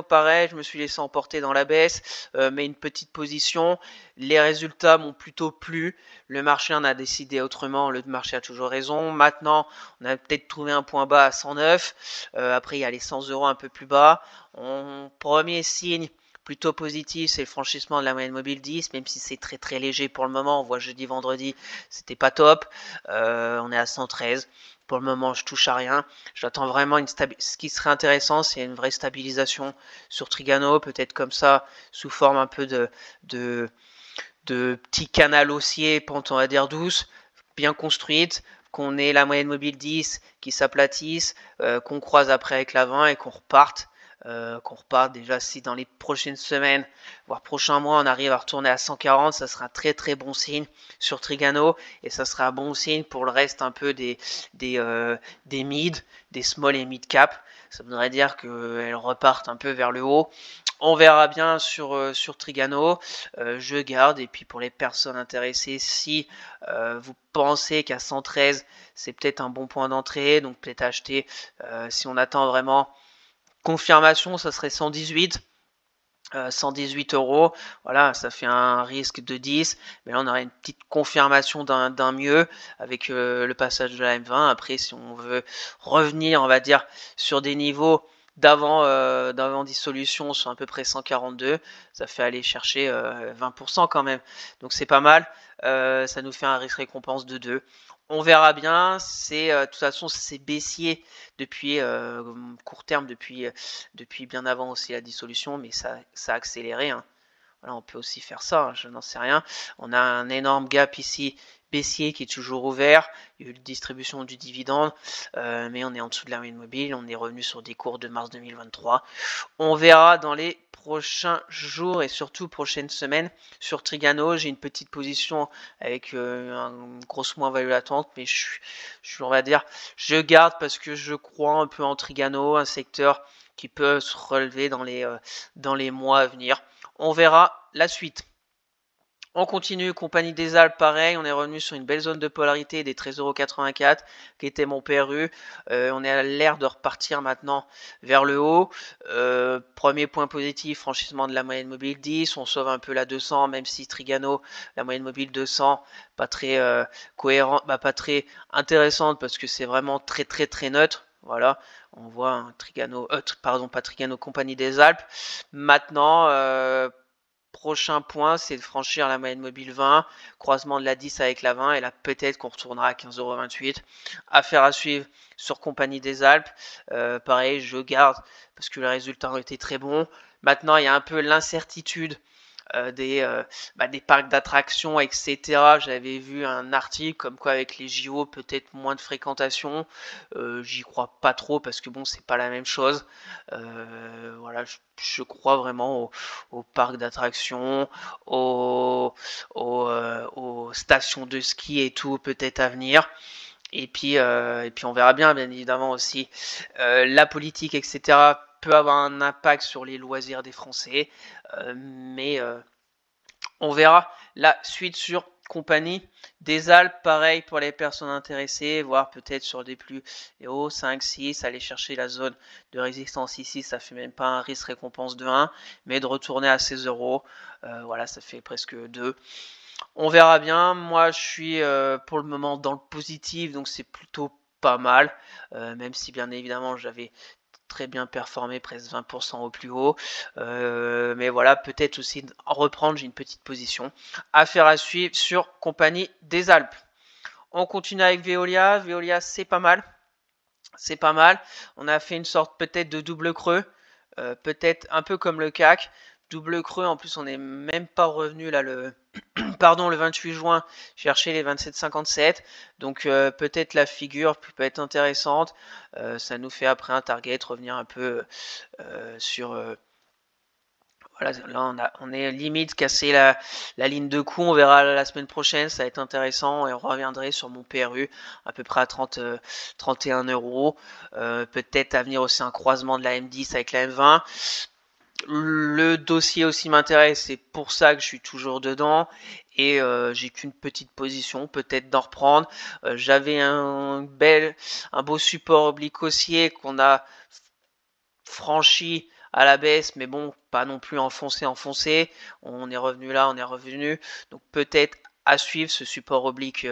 pareil, je me suis laissé emporter dans la baisse, mais une petite position. Les résultats m'ont plutôt plu. Le marché en a décidé autrement, le marché a toujours raison. Maintenant, on a peut-être trouvé un point bas à 109. Après, il y a les 100 euros un peu plus bas. Premier signe plutôt positif, c'est le franchissement de la moyenne mobile 10, même si c'est très très léger pour le moment. On voit jeudi, vendredi, c'était pas top. On est à 113. Pour le moment, je touche à rien. J'attends vraiment ce qui serait intéressant, c'est une vraie stabilisation sur Trigano, peut-être comme ça, sous forme un peu de petit canal haussier, pente on va dire douce, bien construite, qu'on ait la moyenne mobile 10 qui s'aplatisse, qu'on croise après avec la 20 et qu'on reparte. Déjà si dans les prochaines semaines, voire prochains mois, on arrive à retourner à 140, ça sera un très très bon signe sur Trigano et ça sera un bon signe pour le reste un peu des mid, des small et mid cap. Ça voudrait dire qu'elles repartent un peu vers le haut. On verra bien sur Trigano. Je garde. Et puis pour les personnes intéressées, si vous pensez qu'à 113, c'est peut-être un bon point d'entrée, donc peut-être acheter. Si on attend vraiment confirmation, ça serait 118. 118 euros, voilà, ça fait un risque de 10, mais là on aurait une petite confirmation d'un mieux avec le passage de la M20. Après, si on veut revenir, on va dire, sur des niveaux d'avant dissolution sur à peu près 142, ça fait aller chercher 20% quand même, donc c'est pas mal. Ça nous fait un risque récompense de 2. On verra bien. De toute façon, c'est baissier depuis court terme, depuis bien avant aussi la dissolution, mais ça a accéléré. Hein. Voilà, on peut aussi faire ça, hein, je n'en sais rien. On a un énorme gap ici baissier qui est toujours ouvert. Il y a eu une distribution du dividende, mais on est en dessous de la moyenne mobile. On est revenu sur des cours de mars 2023. On verra dans les prochains jours et surtout prochaines semaines sur Trigano. J'ai une petite position avec une grosse moins-value latente, mais on va dire, je garde parce que je crois un peu en Trigano, un secteur qui peut se relever dans les mois à venir. On verra la suite. On continue, Compagnie des Alpes, pareil, on est revenu sur une belle zone de polarité des 13,84 € qui était mon PRU. On est à l'air de repartir maintenant vers le haut. Premier point positif, franchissement de la moyenne mobile 10. On sauve un peu la 200, même si Trigano, la moyenne mobile 200, pas très cohérent, pas très intéressante parce que c'est vraiment très très très neutre. Voilà, on voit un Trigano, pas Trigano, Compagnie des Alpes. Maintenant, prochain point, c'est de franchir la moyenne mobile 20, croisement de la 10 avec la 20, et là peut-être qu'on retournera à 15,28 €. Affaire à suivre sur Compagnie des Alpes. Pareil, je garde parce que les résultats ont été très bons. Maintenant, il y a un peu l'incertitude des parcs d'attractions, etc. J'avais vu un article comme quoi avec les JO, peut-être moins de fréquentation. J'y crois pas trop parce que bon, c'est pas la même chose. Voilà, je crois vraiment aux parcs d'attractions, aux stations de ski et tout, peut-être à venir. Et puis on verra bien évidemment aussi. La politique, etc., peut avoir un impact sur les loisirs des Français, mais on verra la suite sur Compagnie des Alpes. Pareil pour les personnes intéressées, voire peut-être sur des plus hauts, 5, 6, aller chercher la zone de résistance ici, ça fait même pas un risque récompense de 1, mais de retourner à 16 €, voilà, ça fait presque 2. On verra bien. Moi, je suis pour le moment dans le positif, donc c'est plutôt pas mal, même si bien évidemment j'avais très bien performé, presque 20% au plus haut. Mais voilà, peut-être aussi en reprendre, j'ai une petite position. Affaire à suivre sur Compagnie des Alpes. On continue avec Veolia. Veolia, c'est pas mal. C'est pas mal. On a fait une sorte peut-être de double creux. Peut-être un peu comme le CAC. Double creux, en plus on n'est même pas revenu là le pardon, le 28 juin, chercher les 27,57. Donc peut-être la figure peut être intéressante. Ça nous fait après un target, revenir un peu sur... voilà, là on est limite cassé la ligne de coup. On verra la semaine prochaine, ça va être intéressant. Et on reviendrait sur mon PRU à peu près à 31 €. Peut-être à venir aussi un croisement de la M10 avec la M20. Le dossier aussi m'intéresse, c'est pour ça que je suis toujours dedans. Et j'ai qu'une petite position, peut-être d'en reprendre. J'avais un beau support oblique haussier qu'on a franchi à la baisse, mais bon, pas non plus enfoncé. On est revenu là, on est revenu. Donc peut-être à suivre ce support oblique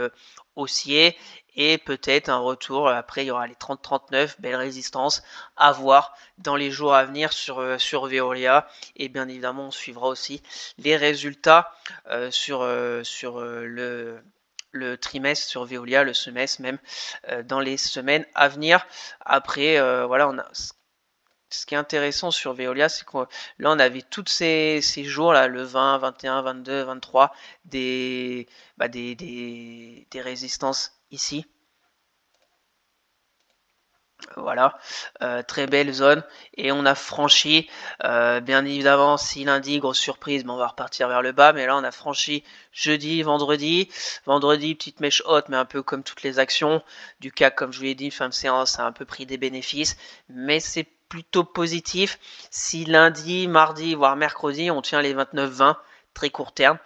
haussier, et peut-être un retour. Après, il y aura les 30-39, belle résistance à voir dans les jours à venir sur Veolia. Et bien évidemment, on suivra aussi les résultats sur le trimestre sur Veolia, le semestre même, dans les semaines à venir. Après, voilà, ce qui est intéressant sur Veolia, c'est que là, on avait tous ces jours, là, le 20, 21, 22, 23, des résistances ici. Voilà, très belle zone, et on a franchi, bien évidemment, si lundi, grosse surprise, on va repartir vers le bas, mais là on a franchi jeudi, vendredi, petite mèche haute, mais un peu comme toutes les actions du CAC, comme je vous l'ai dit, fin de séance, a un peu pris des bénéfices, mais c'est plutôt positif si lundi, mardi, voire mercredi, on tient les 29-20, très court terme.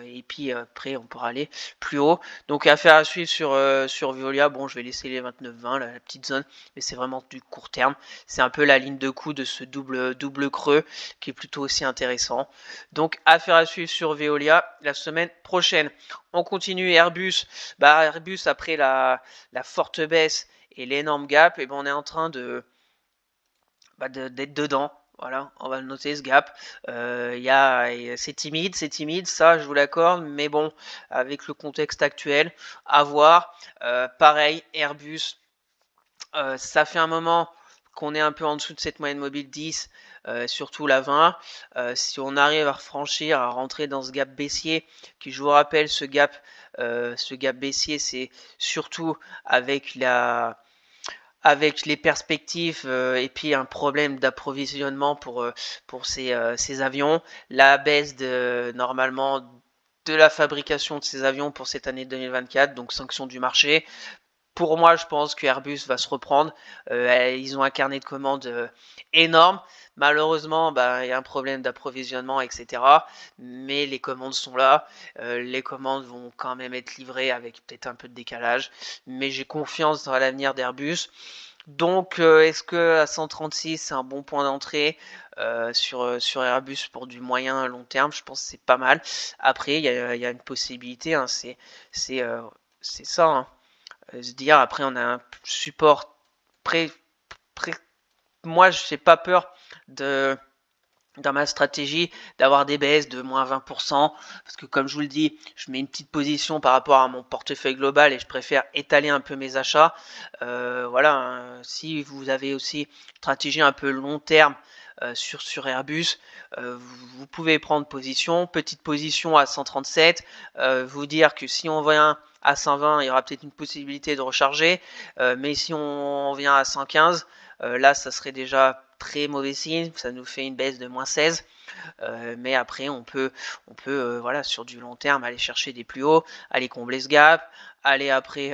Et puis après on pourra aller plus haut. Donc affaire à suivre sur Veolia. Bon, je vais laisser les 29-20, la petite zone, mais c'est vraiment du court terme. C'est un peu la ligne de coup de ce double creux qui est plutôt aussi intéressant. Donc affaire à suivre sur Veolia la semaine prochaine. On continue Airbus. Airbus, après la forte baisse et l'énorme gap, et ben on est en train d'être dedans. Voilà, on va le noter, ce gap. C'est timide, ça je vous l'accorde, mais bon, avec le contexte actuel, à voir. Pareil, Airbus, ça fait un moment qu'on est un peu en dessous de cette moyenne mobile 10, surtout la 20. Si on arrive à franchir, à rentrer dans ce gap baissier, qui, je vous rappelle, ce gap baissier, c'est surtout avec les perspectives et puis un problème d'approvisionnement pour ces avions, la baisse normalement de la fabrication de ces avions pour cette année 2024, donc sanction du marché. Pour moi, je pense que Airbus va se reprendre. Ils ont un carnet de commandes énorme. Malheureusement, il y a un problème d'approvisionnement, etc. Mais les commandes sont là. Les commandes vont quand même être livrées avec peut-être un peu de décalage. Mais j'ai confiance dans l'avenir d'Airbus. Donc, est-ce que à 136, c'est un bon point d'entrée sur Airbus pour du moyen à long terme? Je pense que c'est pas mal. Après, il y a une possibilité, hein, c'est ça, hein. Se dire, après on a un support moi je n'ai pas peur de dans ma stratégie d'avoir des baisses de moins 20%, parce que comme je vous le dis, je mets une petite position par rapport à mon portefeuille global et je préfère étaler un peu mes achats. Voilà, hein, si vous avez aussi une stratégie un peu long terme sur Airbus, vous pouvez prendre position, petite position à 137, vous dire que si on vient à 120, il y aura peut-être une possibilité de recharger, mais si on vient à 115, là ça serait déjà très mauvais signe, ça nous fait une baisse de moins 16. Mais après on peut voilà, sur du long terme aller chercher des plus hauts, aller combler ce gap, aller après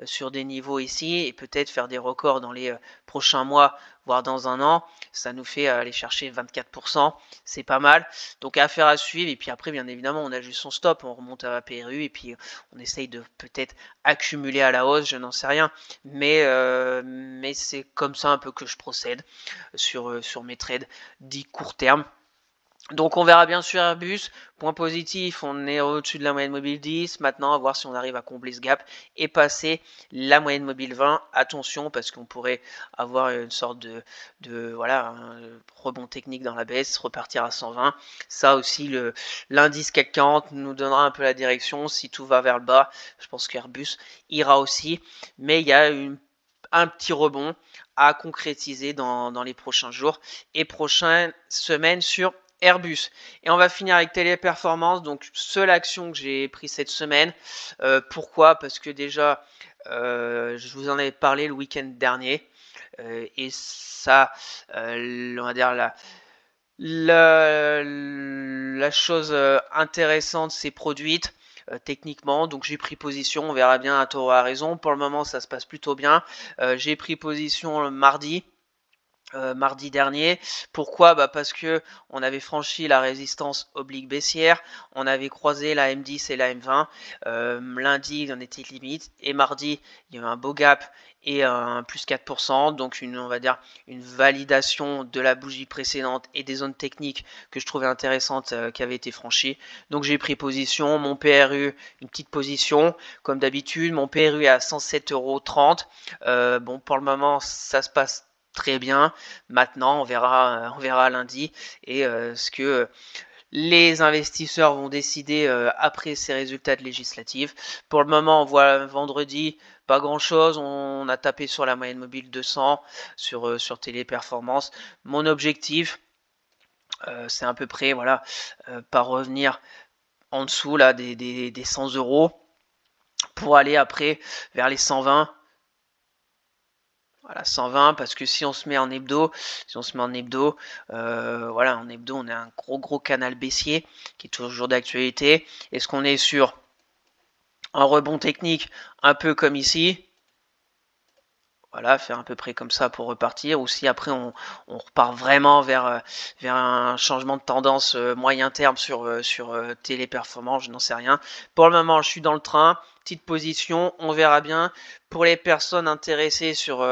sur des niveaux ici et peut-être faire des records dans les prochains mois, voire dans un an. Ça nous fait aller chercher 24%, c'est pas mal. Donc affaire à suivre, et puis après bien évidemment on ajuste son stop, on remonte à la PRU et puis on essaye de peut-être accumuler à la hausse, je n'en sais rien, mais c'est comme ça un peu que je procède sur mes trades dits court terme. Donc on verra bien sur Airbus, point positif, on est au-dessus de la moyenne mobile 10, maintenant à voir si on arrive à combler ce gap et passer la moyenne mobile 20, attention parce qu'on pourrait avoir une sorte de voilà, un rebond technique dans la baisse, repartir à 120, ça aussi l'indice CAC 40 nous donnera un peu la direction, si tout va vers le bas, je pense qu'Airbus ira aussi, mais il y a un petit rebond à concrétiser dans les prochains jours et prochaines semaines sur Airbus. Et on va finir avec Téléperformance, donc seule action que j'ai prise cette semaine. Pourquoi? Parce que déjà, je vous en avais parlé le week-end dernier. Et ça, on va dire la chose intéressante s'est produite. Techniquement, donc j'ai pris position, on verra bien, à tort ou à raison. Pour le moment, ça se passe plutôt bien. J'ai pris position le mardi dernier. Pourquoi? Parce que on avait franchi la résistance oblique baissière, on avait croisé la M10 et la M20. Lundi, on était limite, et mardi, il y a eu un beau gap et un plus 4%, donc on va dire une validation de la bougie précédente et des zones techniques que je trouvais intéressantes qui avaient été franchies. Donc j'ai pris position, mon PRU, une petite position, comme d'habitude, mon PRU est à 107,30 €. Bon, pour le moment, ça se passe très bien. Maintenant, on verra lundi et ce que les investisseurs vont décider après ces résultats de législatives. Pour le moment, on voit vendredi pas grand chose. On a tapé sur la moyenne mobile 200 sur Téléperformance. Mon objectif, c'est à peu près, voilà, pas revenir en dessous là des 100 € pour aller après vers les 120. Voilà, 120, parce que si on se met en hebdo, voilà, en hebdo, on a un gros canal baissier qui est toujours d'actualité. Est-ce qu'on est sur un rebond technique un peu comme ici? Voilà, faire à peu près comme ça pour repartir, ou si après on repart vraiment vers un changement de tendance moyen terme sur Téléperformance, je n'en sais rien. Pour le moment, je suis dans le train, petite position, on verra bien. Pour les personnes intéressées sur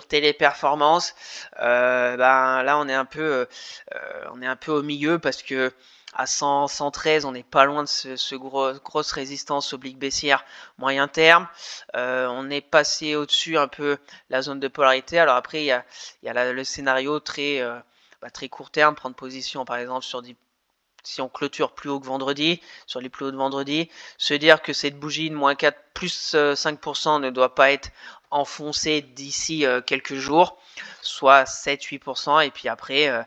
Téléperformance, là on est un peu au milieu, parce que à 113, on n'est pas loin de ce grosse résistance oblique baissière moyen terme. On est passé au-dessus un peu la zone de polarité. Alors après, il y a le scénario très court terme, prendre position par exemple si on clôture plus haut que vendredi, sur les plus hauts de vendredi, se dire que cette bougie de moins 4 plus 5% ne doit pas être enfoncée d'ici quelques jours, soit 7-8%, et puis après,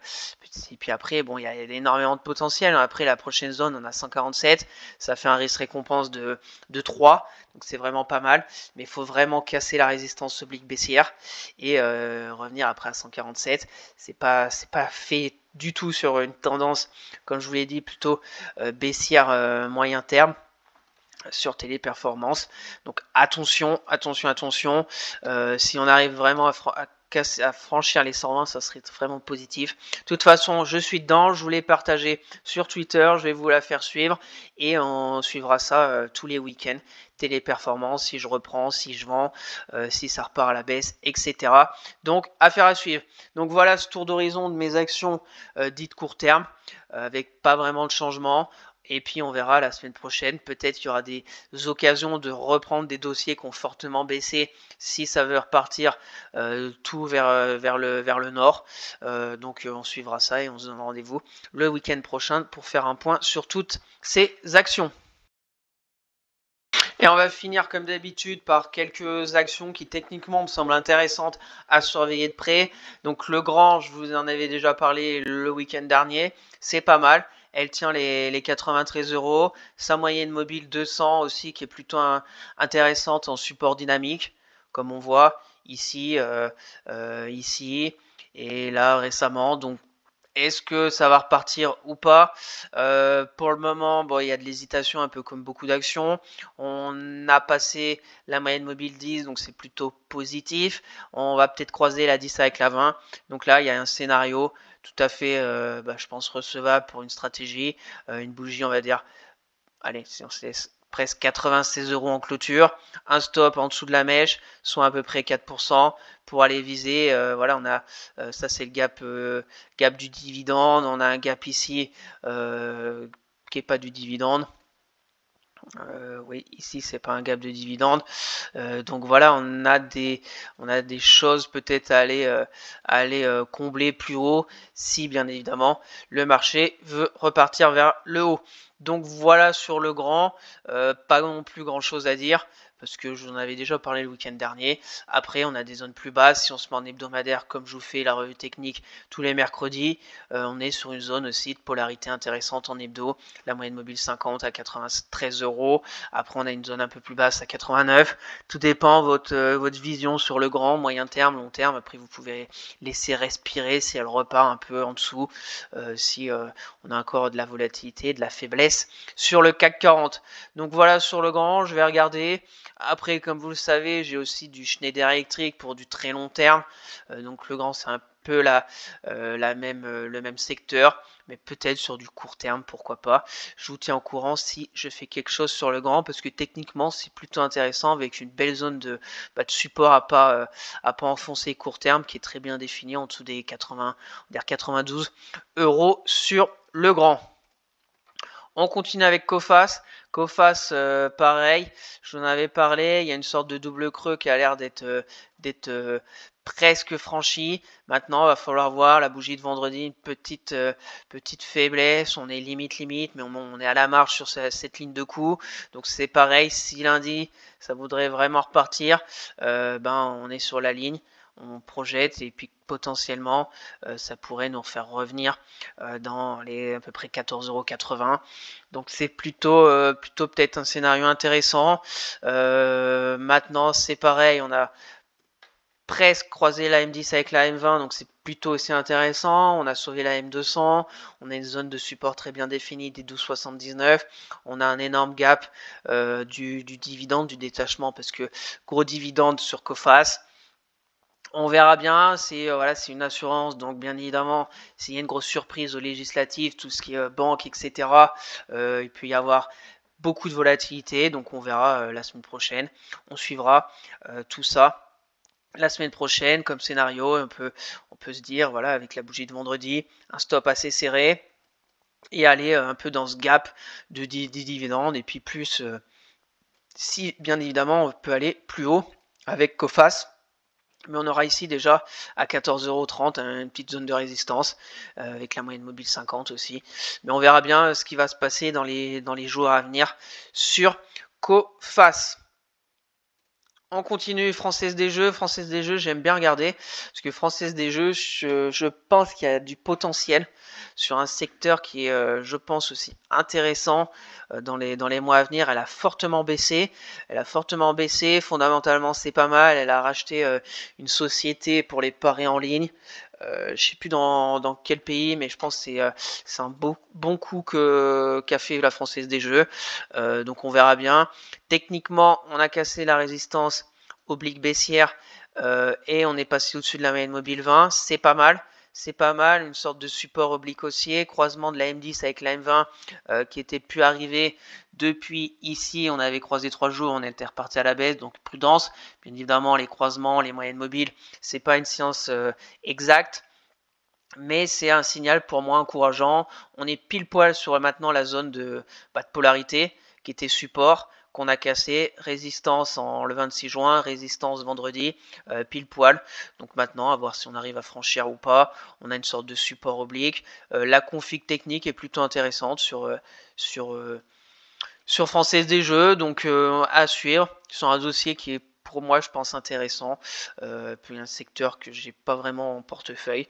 bon, il y a énormément de potentiel. Après, la prochaine zone, on a 147, ça fait un risque-récompense de 3, donc c'est vraiment pas mal, mais il faut vraiment casser la résistance oblique baissière et revenir après à 147. C'est pas fait du tout sur une tendance, comme je vous l'ai dit, plutôt baissière moyen terme sur Téléperformance. Donc attention, si on arrive vraiment à franchir les 120, ça serait vraiment positif. De toute façon, je suis dedans, je vous l'ai partagé sur Twitter, je vais vous la faire suivre et on suivra ça tous les week-ends. Téléperformance, si je reprends, si je vends, si ça repart à la baisse, etc. Donc affaire à suivre. Donc voilà ce tour d'horizon de mes actions dites court terme, avec pas vraiment de changement. Et puis on verra la semaine prochaine, peut-être qu'il y aura des occasions de reprendre des dossiers qui ont fortement baissé si ça veut repartir tout vers le nord. Donc on suivra ça et on se donne rendez-vous le week-end prochain pour faire un point sur toutes ces actions. Et on va finir comme d'habitude par quelques actions qui techniquement me semblent intéressantes à surveiller de près. Donc le grand, je vous en avais déjà parlé le week-end dernier, c'est pas mal. Elle tient les 93 €. Sa moyenne mobile 200 aussi qui est plutôt intéressante en support dynamique, comme on voit ici, ici et là récemment. Donc est-ce que ça va repartir ou pas? Pour le moment, bon, il y a de l'hésitation, un peu comme beaucoup d'actions. On a passé la moyenne mobile 10, donc c'est plutôt positif. On va peut-être croiser la 10 avec la 20. Donc là, il y a un scénario tout à fait, je pense, recevable pour une stratégie. Une bougie, on va dire, allez, si on se laisse presque 96 € en clôture, un stop en dessous de la mèche, soit à peu près 4% pour aller viser. Voilà, on a ça c'est le gap du dividende. On a un gap ici qui n'est pas du dividende. Oui, ici c'est pas un gap de dividende. Donc voilà, on a des choses peut-être à aller combler plus haut si bien évidemment le marché veut repartir vers le haut. Donc voilà sur le grand, pas non plus grand chose à dire parce que je vous en avais déjà parlé le week-end dernier. Après, on a des zones plus basses. Si on se met en hebdomadaire, comme je vous fais la revue technique tous les mercredis, on est sur une zone aussi de polarité intéressante en hebdo. La moyenne mobile 50 à 93 €. Après, on a une zone un peu plus basse à 89. Tout dépend votre vision sur le grand, moyen terme, long terme. Après, vous pouvez laisser respirer si elle repart un peu en dessous, si on a encore de la volatilité, de la faiblesse sur le CAC 40. Donc voilà sur le grand, je vais regarder. Après, comme vous le savez, j'ai aussi du Schneider Electric pour du très long terme. Donc le grand, c'est un peu le même secteur, mais peut-être sur du court terme, pourquoi pas. Je vous tiens au courant si je fais quelque chose sur le grand, parce que techniquement, c'est plutôt intéressant avec une belle zone de support à pas enfoncer court terme, qui est très bien définie en dessous des 92 € sur le grand. On continue avec Coface. Coface, pareil, je vous en avais parlé, il y a une sorte de double creux qui a l'air d'être presque franchi. Maintenant, il va falloir voir la bougie de vendredi, une petite faiblesse. On est limite, mais on est à la marge sur cette ligne de coup. Donc c'est pareil, si lundi, ça voudrait vraiment repartir, on est sur la ligne. On projette et puis potentiellement ça pourrait nous faire revenir dans les à peu près 14,80 €. Donc c'est plutôt peut-être un scénario intéressant. Maintenant c'est pareil, on a presque croisé la M10 avec la M20, donc c'est plutôt aussi intéressant. On a sauvé la M200, on a une zone de support très bien définie des 12,79. On a un énorme gap du dividende, du détachement, parce que gros dividende sur Coface. On verra bien, c'est une assurance, donc bien évidemment, s'il y a une grosse surprise aux législatives, tout ce qui est banque, etc., il peut y avoir beaucoup de volatilité, donc on verra la semaine prochaine. On suivra tout ça la semaine prochaine comme scénario. On peut se dire, voilà, avec la bougie de vendredi, un stop assez serré et aller un peu dans ce gap de dividendes, et puis plus, si bien évidemment, on peut aller plus haut avec Coface. Mais on aura ici déjà à 14,30 € une petite zone de résistance avec la moyenne mobile 50 aussi. Mais on verra bien ce qui va se passer dans les jours à venir sur Coface. On continue Française des Jeux. Française des Jeux, j'aime bien regarder parce que Française des Jeux, je pense qu'il y a du potentiel sur un secteur qui est, je pense, aussi intéressant dans les mois à venir. Elle a fortement baissé. Fondamentalement, c'est pas mal. Elle a racheté une société pour les paris en ligne. Je ne sais plus dans quel pays, mais je pense que c'est un bon coup qu'a fait la Française des Jeux. Donc on verra bien. Techniquement, on a cassé la résistance oblique baissière et on est passé au-dessus de la moyenne mobile 20. C'est pas mal. Une sorte de support oblique haussier, croisement de la M10 avec la M20 qui était pu arriver depuis ici. On avait croisé 3 jours, on était reparti à la baisse, donc prudence. Bien évidemment, les croisements, les moyennes mobiles, c'est pas une science exacte. Mais c'est un signal pour moi encourageant. On est pile poil sur maintenant la zone de polarité qui était support, qu'on a cassé, résistance le 26 juin, résistance vendredi, pile poil. Donc maintenant, à voir si on arrive à franchir ou pas. On a une sorte de support oblique. La config technique est plutôt intéressante sur Française des Jeux, donc à suivre. C'est un dossier qui est pour moi, je pense, intéressant. Puis un secteur que j'ai pas vraiment en portefeuille.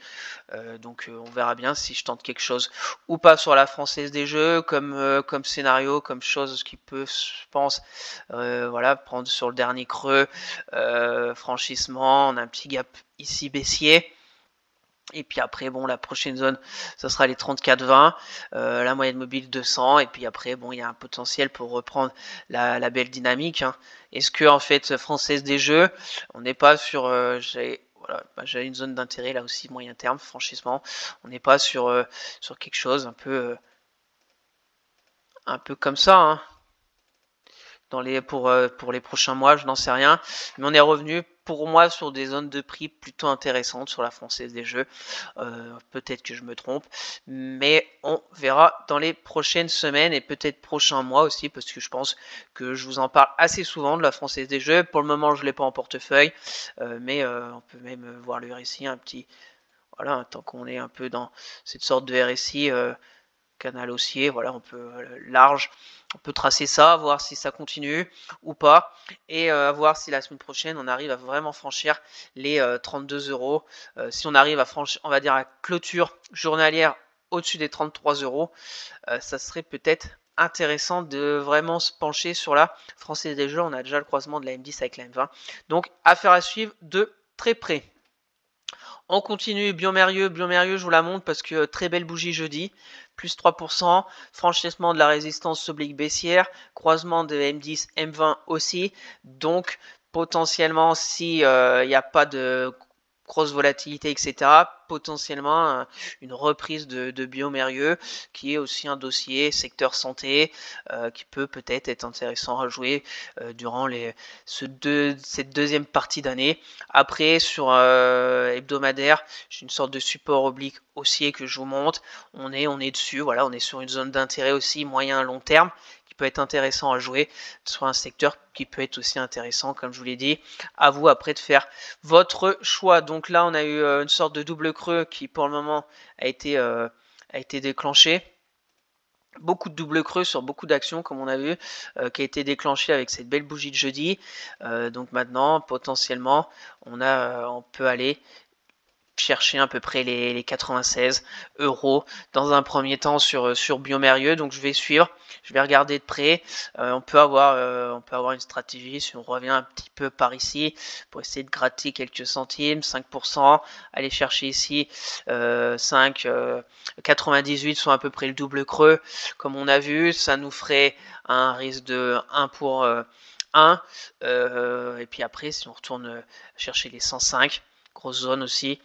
Donc on verra bien si je tente quelque chose ou pas sur la Française des Jeux, comme scénario, comme chose qui peut, je pense, voilà, prendre sur le dernier creux, franchissement, on a un petit gap ici baissier. Et puis après, bon, la prochaine zone, ça sera les 34-20, la moyenne mobile 200. Et puis après, bon, il y a un potentiel pour reprendre la belle dynamique. Hein. Est-ce que, en fait, Française des Jeux, on n'est pas sur... voilà, j'ai une zone d'intérêt là aussi, moyen terme, franchissement. On n'est pas sur quelque chose un peu comme ça. Hein. Pour les prochains mois, je n'en sais rien. Mais on est revenu pour moi sur des zones de prix plutôt intéressantes sur la Française des Jeux. Peut-être que je me trompe, mais on verra dans les prochaines semaines et peut-être prochains mois aussi, parce que je pense que je vous en parle assez souvent de la Française des Jeux. Pour le moment, je ne l'ai pas en portefeuille, mais on peut même voir le RSI un petit... Voilà, tant qu'on est un peu dans cette sorte de RSI... canal haussier, voilà, on peut large, on peut tracer ça, voir si ça continue ou pas, et voir si la semaine prochaine on arrive à vraiment franchir les 32 euros. Si on arrive à franchir, on va dire, la clôture journalière au-dessus des 33 euros, ça serait peut-être intéressant de vraiment se pencher sur la Française des Jeux. On a déjà le croisement de la M10 avec la M20, donc affaire à suivre de très près. On continue, Biomérieux, je vous la montre parce que très belle bougie jeudi, plus 3%, franchissement de la résistance oblique baissière, croisement de M10, M20 aussi, donc potentiellement si il n'y a pas de grosse volatilité, etc., potentiellement une reprise de Biomérieux, qui est aussi un dossier secteur santé, qui peut peut-être être intéressant à jouer durant cette deuxième partie d'année. Après, sur hebdomadaire, j'ai une sorte de support oblique haussier que je vous montre. On est dessus, voilà, on est sur une zone d'intérêt aussi moyen à long terme, peut être intéressant à jouer, soit un secteur qui peut être aussi intéressant, comme je vous l'ai dit. À vous après de faire votre choix. Donc là, on a eu une sorte de double creux qui, pour le moment, a été déclenché. Beaucoup de double creux sur beaucoup d'actions, comme on a vu, qui a été déclenché avec cette belle bougie de jeudi. Donc maintenant, potentiellement, on peut aller chercher à peu près les 96 euros dans un premier temps sur Biomérieux. Donc je vais suivre, je vais regarder de près. On peut avoir une stratégie si on revient un petit peu par ici pour essayer de gratter quelques centimes, 5%, aller chercher ici 98 sont à peu près le double creux. Comme on a vu, ça nous ferait un risque de 1 pour 1. Et puis après, si on retourne chercher les 105, grosse zone aussi,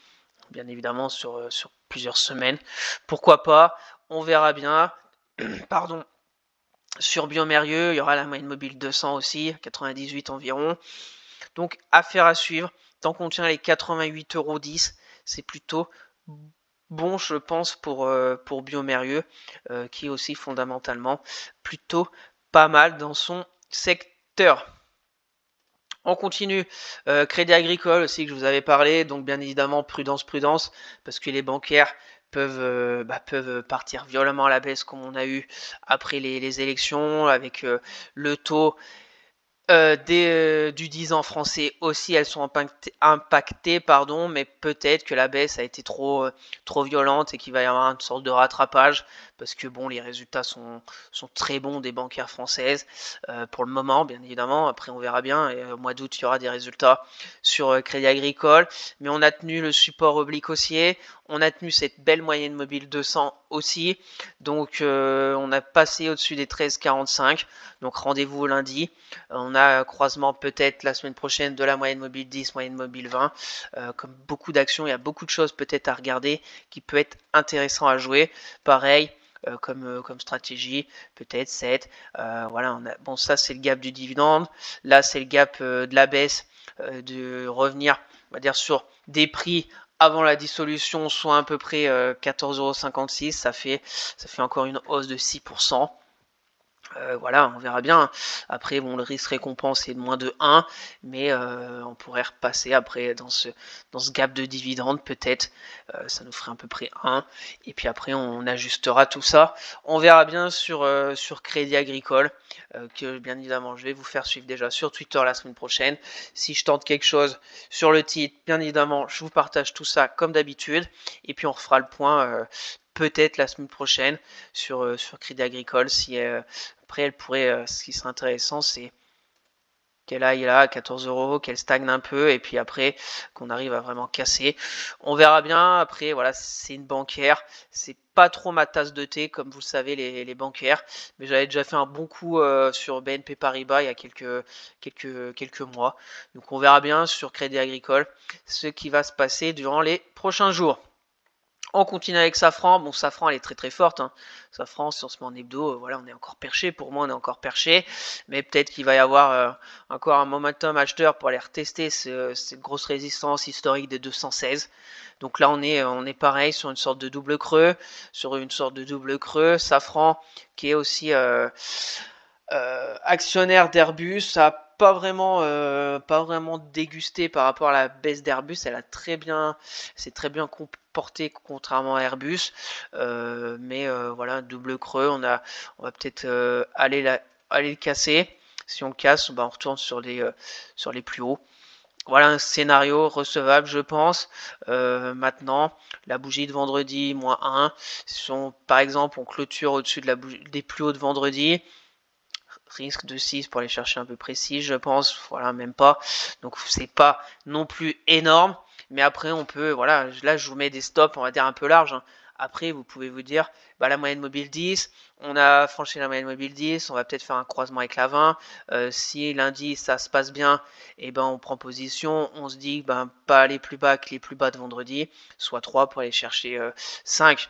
bien évidemment sur plusieurs semaines. Pourquoi pas, on verra bien. Pardon. Sur Biomérieux, il y aura la moyenne mobile 200 aussi, 98 environ. Donc affaire à suivre. Tant qu'on tient les 88,10 €, c'est plutôt bon, je pense, pour Biomérieux, qui est aussi fondamentalement plutôt pas mal dans son secteur. On continue, Crédit Agricole aussi que je vous avais parlé, donc bien évidemment prudence, parce que les bancaires peuvent partir violemment à la baisse comme on a eu après les élections, avec le taux du 10 ans français aussi, elles sont impactées, mais peut-être que la baisse a été trop violente et qu'il va y avoir une sorte de rattrapage, parce que bon, les résultats sont très bons des bancaires françaises pour le moment, bien évidemment. Après, on verra bien, et au mois d'août, il y aura des résultats sur Crédit Agricole, mais on a tenu le support oblique haussier, on a tenu cette belle moyenne mobile 200 aussi, donc on a passé au-dessus des 13,45, donc rendez-vous lundi. On a un croisement peut-être la semaine prochaine de la moyenne mobile 10, moyenne mobile 20. Comme beaucoup d'actions, il y a beaucoup de choses peut-être à regarder qui peut être intéressant à jouer. Pareil, comme stratégie, peut-être 7. Voilà, bon, ça c'est le gap du dividende. Là, c'est le gap de la baisse, de revenir, on va dire, sur des prix avant la dissolution sont à peu près 14,56 €. Ça fait encore une hausse de 6%. Voilà, on verra bien. Après, bon, le risque récompense est de moins de 1, mais on pourrait repasser après dans ce gap de dividendes peut-être. Ça nous ferait à peu près 1. Et puis après, on ajustera tout ça. On verra bien sur Crédit Agricole, que bien évidemment, je vais vous faire suivre déjà sur Twitter la semaine prochaine. Si je tente quelque chose sur le titre, bien évidemment, je vous partage tout ça comme d'habitude. Et puis on refera le point peut-être la semaine prochaine sur Crédit Agricole. Si après elle pourrait, ce qui serait intéressant, c'est qu'elle aille là à 14 €, qu'elle stagne un peu, et puis après qu'on arrive à vraiment casser. On verra bien. Après, voilà, c'est une bancaire, c'est pas trop ma tasse de thé, comme vous le savez, les bancaires, mais j'avais déjà fait un bon coup sur BNP Paribas il y a quelques mois. Donc on verra bien sur Crédit Agricole ce qui va se passer durant les prochains jours. On continue avec Safran. Bon, Safran, elle est très très forte, hein. Safran, si on se met en hebdo, voilà, on est encore perché. Pour moi, on est encore perché. Mais peut-être qu'il va y avoir encore un momentum acheteur pour aller retester cette grosse résistance historique des 216. Donc là, on est pareil sur une sorte de double creux. Safran, qui est aussi actionnaire d'Airbus, ça n'a pas vraiment dégusté par rapport à la baisse d'Airbus. C'est très bien comporté contrairement à Airbus, mais voilà, un double creux. On va peut-être aller le casser. Si on le casse, on retourne sur les plus hauts. Voilà un scénario recevable, je pense. Maintenant, la bougie de vendredi, moins 1. Si par exemple, on clôture au-dessus des plus hauts de vendredi, risque de 6 pour aller chercher un peu précis, je pense. Voilà, même pas. Donc, c'est pas non plus énorme. Mais après, on peut, voilà, là, je vous mets des stops, on va dire un peu larges, hein. Après, vous pouvez vous dire, la moyenne mobile 10, on a franchi la moyenne mobile 10, on va peut-être faire un croisement avec la 20. Si lundi, ça se passe bien, et on prend position. On se dit, pas aller plus bas que les plus bas de vendredi, soit 3 pour aller chercher 5.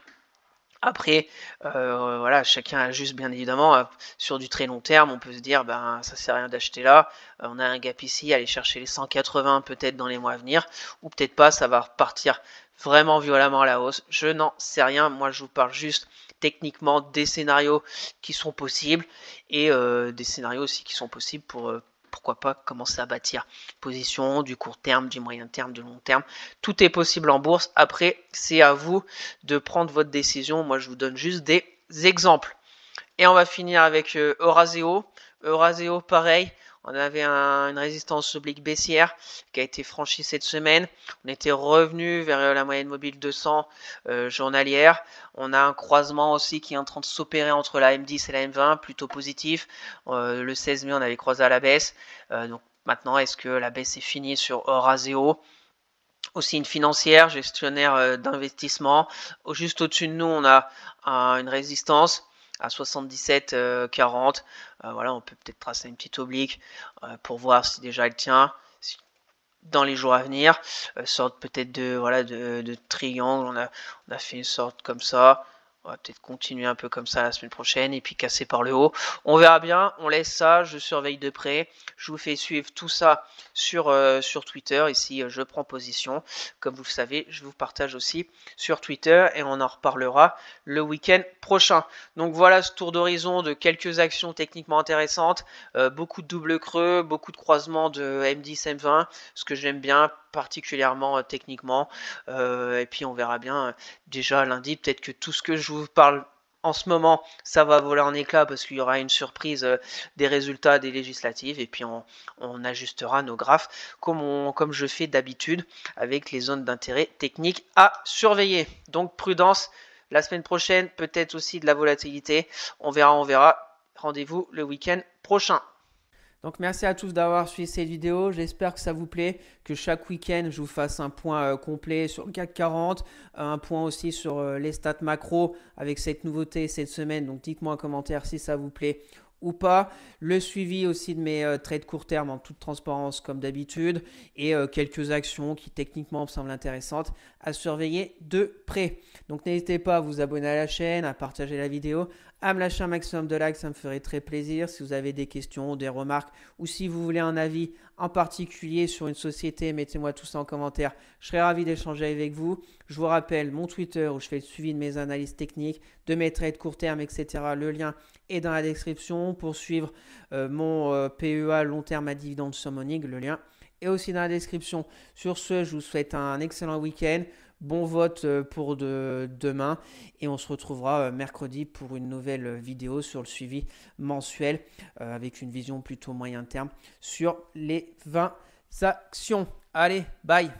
Après, voilà, chacun ajuste bien évidemment. Sur du très long terme, on peut se dire, ça sert à rien d'acheter là. On a un gap ici, aller chercher les 180 peut-être dans les mois à venir, ou peut-être pas, ça va repartir vraiment violemment à la hausse. Je n'en sais rien. Moi, je vous parle juste techniquement des scénarios qui sont possibles, et des scénarios aussi qui sont possibles pour pourquoi pas commencer à bâtir position du court terme, du moyen terme, du long terme. Tout est possible en bourse. Après, c'est à vous de prendre votre décision. Moi, je vous donne juste des exemples. Et on va finir avec Euraseo. Euraseo, pareil. On avait une résistance oblique baissière qui a été franchie cette semaine. On était revenu vers la moyenne mobile 200 journalière. On a un croisement aussi qui est en train de s'opérer entre la M10 et la M20, plutôt positif. Le 16 mai, on avait croisé à la baisse. Donc maintenant, est-ce que la baisse est finie sur Euraseo? Aussi une financière, gestionnaire d'investissement. Juste au-dessus de nous, on a une résistance à 77,40. Voilà, on peut peut-être tracer une petite oblique pour voir si déjà elle tient dans les jours à venir. Sorte peut-être de triangle. On a fait une sorte comme ça. On va peut-être continuer un peu comme ça la semaine prochaine et puis casser par le haut. On verra bien, on laisse ça, je surveille de près. Je vous fais suivre tout ça sur Twitter. Ici, je prends position. Comme vous le savez, je vous partage aussi sur Twitter et on en reparlera le week-end prochain. Donc voilà ce tour d'horizon de quelques actions techniquement intéressantes. Beaucoup de double creux, beaucoup de croisements de M10, M20, ce que j'aime bien particulièrement techniquement. Et puis on verra bien déjà lundi, peut-être que tout ce que je vous parle en ce moment, ça va voler en éclats parce qu'il y aura une surprise des résultats des législatives, et puis on ajustera nos graphes comme je fais d'habitude avec les zones d'intérêt technique à surveiller. Donc prudence, la semaine prochaine, peut-être aussi de la volatilité. On verra. Rendez-vous le week-end prochain. Donc merci à tous d'avoir suivi cette vidéo, j'espère que ça vous plaît, que chaque week-end je vous fasse un point complet sur le CAC 40, un point aussi sur les stats macro avec cette nouveauté cette semaine. Donc dites-moi en commentaire si ça vous plaît ou pas, le suivi aussi de mes trades court terme en toute transparence comme d'habitude et quelques actions qui techniquement me semblent intéressantes à surveiller de près. Donc n'hésitez pas à vous abonner à la chaîne, à partager la vidéo, à me lâcher un maximum de likes, ça me ferait très plaisir. Si vous avez des questions, des remarques ou si vous voulez un avis en particulier sur une société, mettez-moi tout ça en commentaire. Je serais ravi d'échanger avec vous. Je vous rappelle mon Twitter où je fais le suivi de mes analyses techniques, de mes trades court terme, etc. Le lien est dans la description pour suivre mon PEA long terme à dividende sur Monig. Le lien est aussi dans la description. Sur ce, je vous souhaite un excellent week-end. Bon vote pour demain et on se retrouvera mercredi pour une nouvelle vidéo sur le suivi mensuel avec une vision plutôt moyen terme sur les 20 actions. Allez, bye!